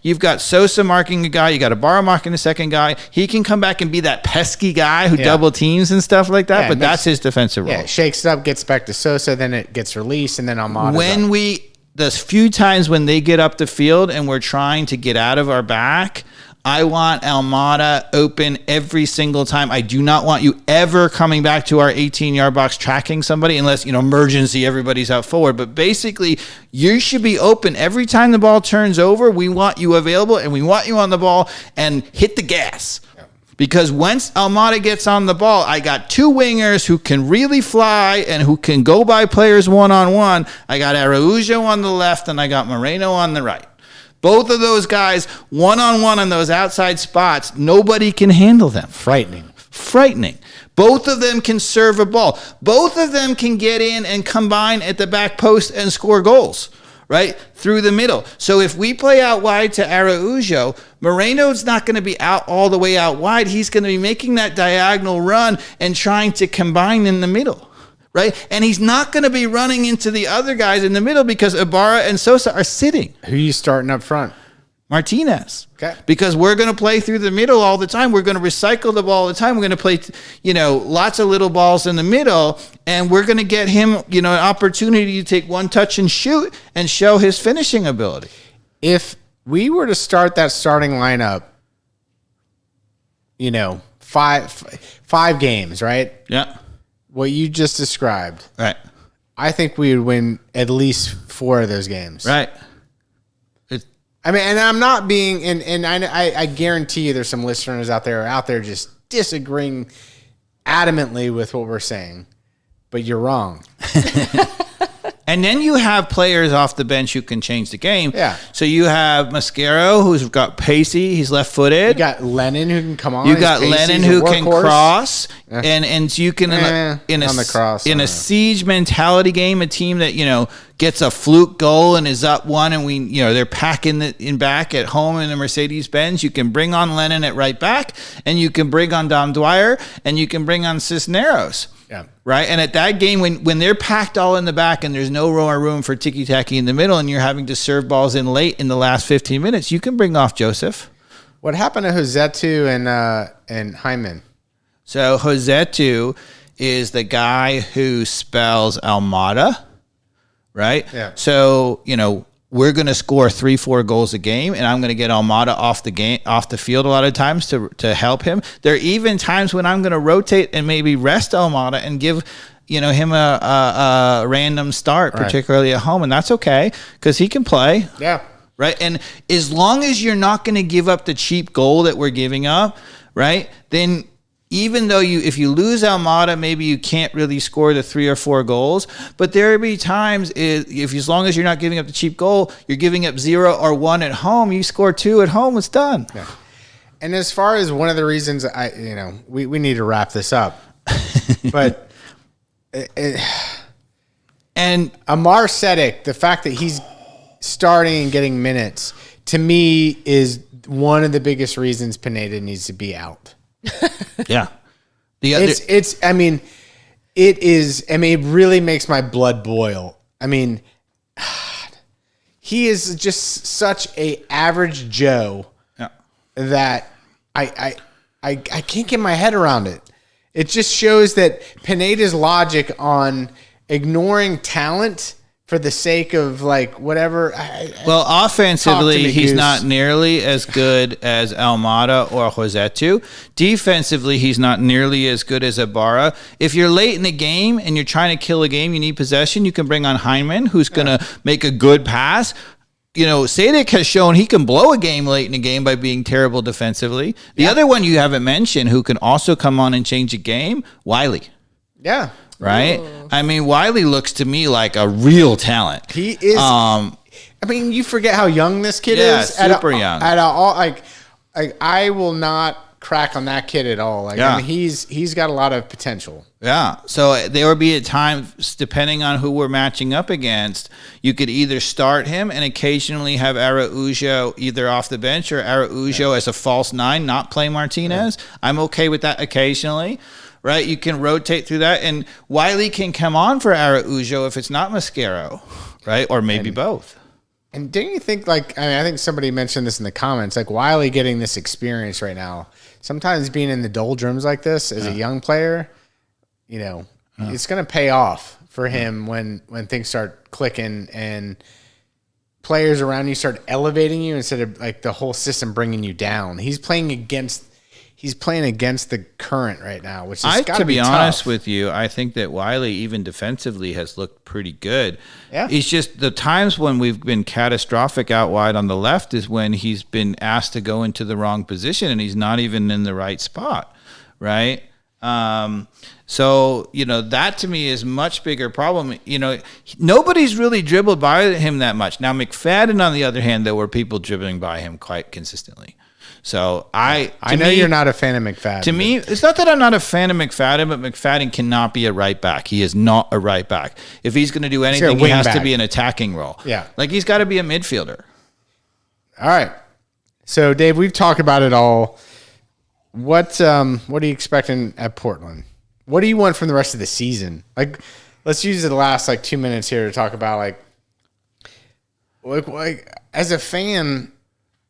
You've got Sosa marking a guy. You got Ibarra marking the second guy. He can come back and be that pesky guy who double teams and stuff like that. But that's his defensive role. Yeah, shakes it up, gets back to Sosa, then it gets released, and then Almada. The few times when they get up the field and we're trying to get out of our back, I want Almada open every single time. I do not want you ever coming back to our 18-yard box tracking somebody unless, emergency, everybody's out forward. But basically, you should be open every time the ball turns over. We want you available, and we want you on the ball and hit the gas. Because once Almada gets on the ball, I got two wingers who can really fly and who can go by players one-on-one. I got Araujo on the left, and I got Moreno on the right. Both of those guys, one-on-one on those outside spots, nobody can handle them. Frightening. Both of them can serve a ball. Both of them can get in and combine at the back post and score goals, right, through the middle. So if we play out wide to Araujo, Moreno's not going to be out all the way out wide. He's going to be making that diagonal run and trying to combine in the middle. Right? And he's not going to be running into the other guys in the middle because Ibarra and Sosa are sitting. Who are you starting up front? Martinez. Okay. Because we're going to play through the middle all the time. We're going to recycle the ball all the time. We're going to play, lots of little balls in the middle, and we're going to get him, an opportunity to take one touch and shoot and show his finishing ability. If we were to start that starting lineup, five games, right? Yeah. What you just described, right? I think we would win at least 4 of those games, right? And I'm not being, and I guarantee you, there's some listeners out there just disagreeing adamantly with what we're saying, but you're wrong. And then you have players off the bench who can change the game. Yeah. So you have Mascaro, who's got pacey. He's left-footed. You got Lennon who can come on. You got Lennon who can cross. And you can, in a siege mentality game, a team that, gets a fluke goal and is up 1 and they're packing in back at home in the Mercedes-Benz. You can bring on Lennon at right back, and you can bring on Dom Dwyer, and you can bring on Cisneros. Yeah. Right. And at that game, when they're packed all in the back and there's no more room for ticky-tacky in the middle and you're having to serve balls in late in the last 15 minutes, you can bring off Joseph. What happened to Josetu and Hyman? So Josetu is the guy who spells Almada. Right. Yeah. So, we're going to score 3-4 goals a game, and I'm going to get Almada off the field a lot of times to help him. There are even times when I'm going to rotate and maybe rest Almada and give him a random start, particularly at home, and that's okay because he can play. Yeah. Right. And as long as you're not going to give up the cheap goal that we're giving up, right, then even though if you lose Almada, maybe you can't really score the 3 or 4 goals, but there will be times as long as you're not giving up the cheap goal, you're giving up 0 or 1 at home, you score 2 at home, it's done. Yeah. And as far as one of the reasons we need to wrap this up, but and Amar Sedic, the fact that he's starting and getting minutes, to me, is one of the biggest reasons Pineda needs to be out. Yeah. It really makes my blood boil. I mean, he is just such a average Joe that I can't get my head around it. It just shows that Pineda's logic on ignoring talent for the sake of whatever. Well, offensively, he's not nearly as good as Almada or Josetu. Defensively, he's not nearly as good as Ibarra. If you're late in the game and you're trying to kill a game, you need possession, you can bring on Hyman, who's going to make a good pass. Sadic has shown he can blow a game late in the game by being terrible defensively. The other one you haven't mentioned who can also come on and change a game, Wiley. Yeah. Right? Ooh. I mean, Wiley looks to me like a real talent. He is. You forget how young this kid is. Super young. I will not crack on that kid at all. He's got a lot of potential. Yeah. So there would be at times, depending on who we're matching up against, you could either start him and occasionally have Araujo either off the bench or Araujo as a false 9, not play Martinez. Yeah. I'm okay with that occasionally. Right, you can rotate through that, and Wiley can come on for Araujo if it's not Mascaro, right, or maybe both. And didn't you think, I think somebody mentioned this in the comments, Wiley getting this experience right now, sometimes being in the doldrums like this as a young player, it's going to pay off for him when things start clicking and players around you start elevating you instead of the whole system bringing you down. He's playing against the current right now, which is got to be honest with you, I think that Wiley, even defensively, has looked pretty good. Yeah. It's just the times when we've been catastrophic out wide on the left is when he's been asked to go into the wrong position and he's not even in the right spot, right? So, that to me is much bigger problem. Nobody's really dribbled by him that much. Now, McFadden, on the other hand, there were people dribbling by him quite consistently. So I know you're not a fan of McFadden. To me, it's not that I'm not a fan of McFadden, but McFadden cannot be a right back. He is not a right back. If he's going to do anything, he has to be an attacking role. Yeah. He's got to be a midfielder. All right. So, Dave, we've talked about it all. What are you expecting at Portland? What do you want from the rest of the season? Let's use the last 2 minutes here to talk about as a fan,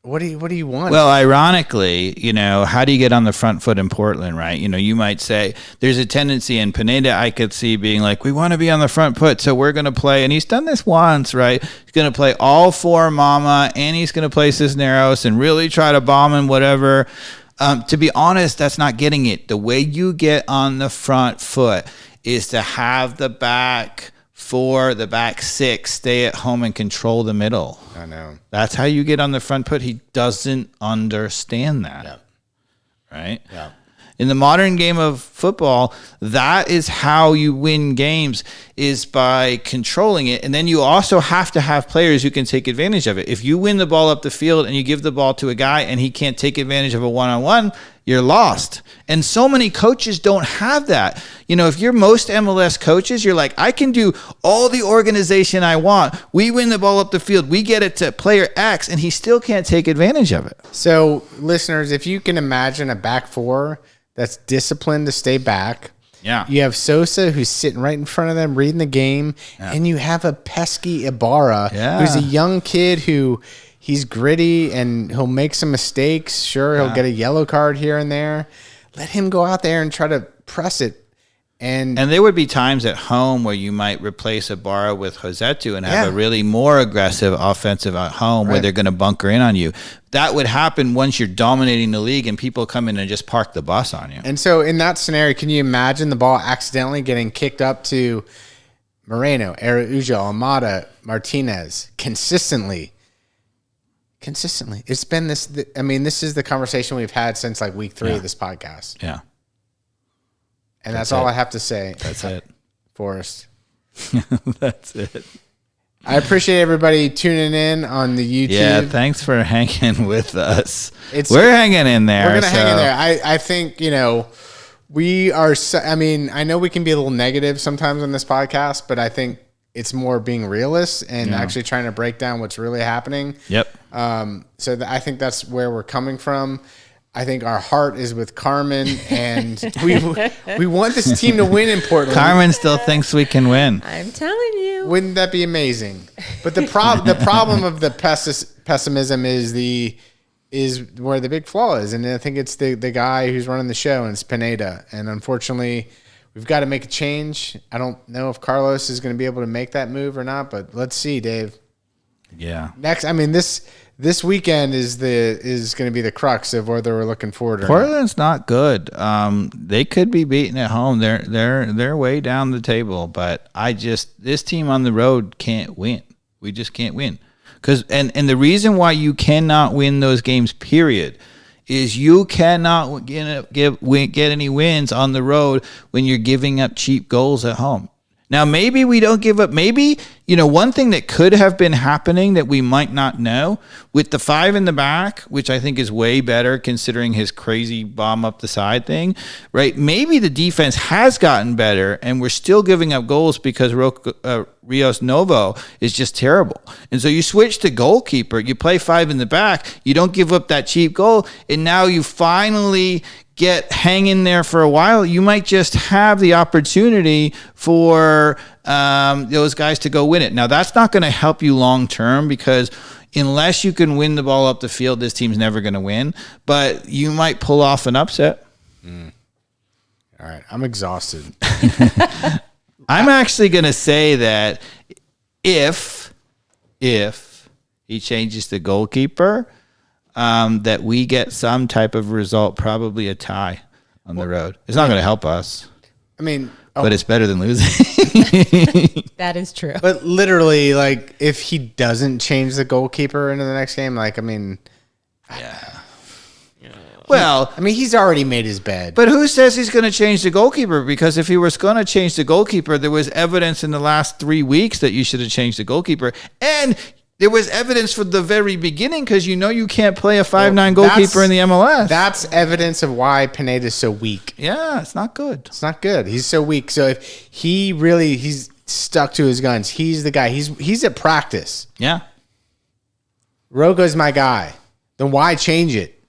what do you want? Well, ironically, how do you get on the front foot in Portland, right? You might say there's a tendency in Pineda I could see being we want to be on the front foot, so we're going to play, and he's done this once, right? He's going to play all 4 Mama, and he's going to play Cisneros and really try to bomb and whatever. To be honest, that's not getting it. The way you get on the front foot is to have the back 4, the back 6 stay at home and control the middle. I know. That's how you get on the front foot. He doesn't understand that. Yeah. Right? Yeah. In the modern game of football, that is how you win games, is by controlling it. And then you also have to have players who can take advantage of it. If you win the ball up the field and you give the ball to a guy and he can't take advantage of a one-on-one, you're lost. And so many coaches don't have that. If you're most MLS coaches, you're I can do all the organization I want. We win the ball up the field. We get it to player X, and he still can't take advantage of it. So, listeners, if you can imagine a back 4 that's disciplined to stay back. Yeah. You have Sosa, who's sitting right in front of them reading the game. Yeah. And you have a pesky Ibarra, who's a young kid who he's gritty and he'll make some mistakes. Sure, he'll get a yellow card here and there. Let him go out there and try to press it. And there would be times at home where you might replace Ibarra with Josetu and have a really more aggressive offensive at home where they're going to bunker in on you. That would happen once you're dominating the league and people come in and just park the bus on you. And so in that scenario, can you imagine the ball accidentally getting kicked up to Moreno, Araujo, Almada, Martinez consistently? It's been this. I mean, this is the conversation we've had since like week 3 of this podcast. Yeah. And that's all I have to say. That's it. Forrest. That's it. I appreciate everybody tuning in on the YouTube. Yeah, thanks for hanging with us. We're hanging in there. We're going to hang in there. I think, we are, I mean, I know we can be a little negative sometimes on this podcast, but I think it's more being realist and actually trying to break down what's really happening. Yep. So I think that's where we're coming from. I think our heart is with Carmen, and we want this team to win in Portland. Carmen still thinks we can win. I'm telling you. Wouldn't that be amazing? But the problem of the pessimism is where the big flaw is, and I think it's the guy who's running the show, and it's Pineda. And unfortunately, we've got to make a change. I don't know if Carlos is going to be able to make that move or not, but let's see, Dave. Yeah. Next, I mean this weekend is going to be the crux of whether we're looking forward or Portland's not good. They could be beaten at home. They're way down the table, but this team on the road can't win. We just can't win. And the reason why you cannot win those games, period, is you cannot get any wins on the road when you're giving up cheap goals at home. Now, maybe we don't give up. Maybe, one thing that could have been happening that we might not know with the 5 in the back, which I think is way better considering his crazy bomb up the side thing, right? Maybe the defense has gotten better and we're still giving up goals because Rios Novo is just terrible. And so you switch to goalkeeper, you play 5 in the back, you don't give up that cheap goal, and now you finally hang in there for a while. You might just have the opportunity for those guys to go win it. Now, that's not going to help you long term because unless you can win the ball up the field, this team's never going to win. But you might pull off an upset. All right, I'm exhausted. I'm actually going to say that if he changes the goalkeeper, that we get some type of result, probably a tie on the road. It's not going to help us. I mean, but it's better than losing. That is true. But literally, like, if he doesn't change the goalkeeper into the next game, Well, he's already made his bed. But who says he's going to change the goalkeeper? Because if he was going to change the goalkeeper, there was evidence in the last 3 weeks that you should have changed the goalkeeper. And there was evidence from the very beginning because you can't play a 5'9" goalkeeper in the MLS. That's evidence of why Pineda is so weak. Yeah, it's not good. It's not good. He's so weak. So if he's stuck to his guns, he's the guy. He's at practice. Yeah. Rogo's my guy. Then why change it?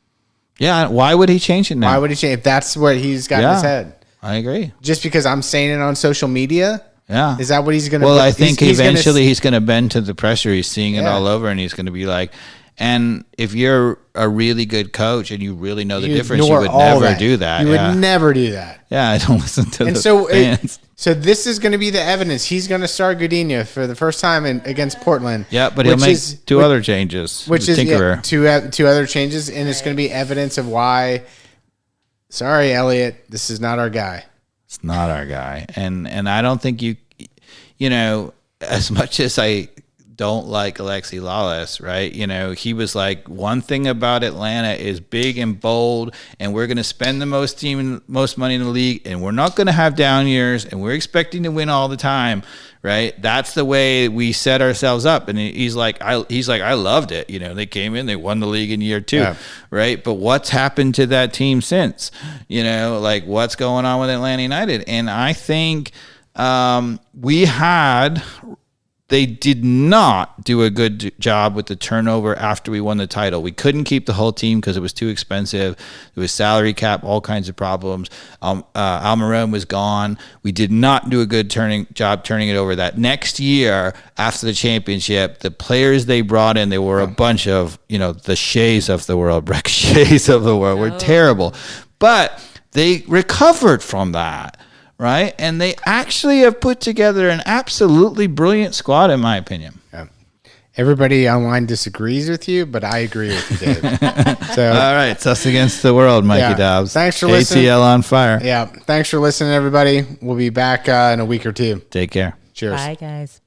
Yeah, why would he change it now? Why would he change if that's what he's got in his head? I agree. Just because I'm saying it on social media? Yeah. Is that what he's going to do? Well, I think eventually he's going to bend to the pressure. He's seeing it all over, and he's going to be like, and if you're a really good coach and you really know the difference, you would never do that. You would never do that. Yeah, I don't listen to the fans. So this is going to be the evidence. He's going to start Godinho for the first time against Portland. Yeah, but he'll make two other changes. Which is two other changes, and it's going to be evidence of why. Sorry, Elliot, this is not our guy. It's not our guy. And I don't think as much as I don't like Alexi Lawless, right? He was like, one thing about Atlanta is big and bold, and we're going to spend the most money in the league, and we're not going to have down years, and we're expecting to win all the time, right? That's the way we set ourselves up. And he's like, I loved it. They came in, they won the league in year 2, right? But what's happened to that team since? What's going on with Atlanta United? And I think they did not do a good job with the turnover after we won the title. We couldn't keep the whole team because it was too expensive. There was salary cap, all kinds of problems. Almiron was gone. We did not do a good job turning it over. That next year after the championship, the players they brought in, they were a bunch of, the Shays of the world, Breck Shays of the world, were terrible. But they recovered from that. right? And they actually have put together an absolutely brilliant squad, in my opinion. Yeah. Everybody online disagrees with you, but I agree with you, Dave. So, All right, it's us against the world, Mikey Dobbs. Thanks for listening. ATL on fire. Yeah. Thanks for listening, everybody. We'll be back in a week or two. Take care. Cheers. Bye, guys.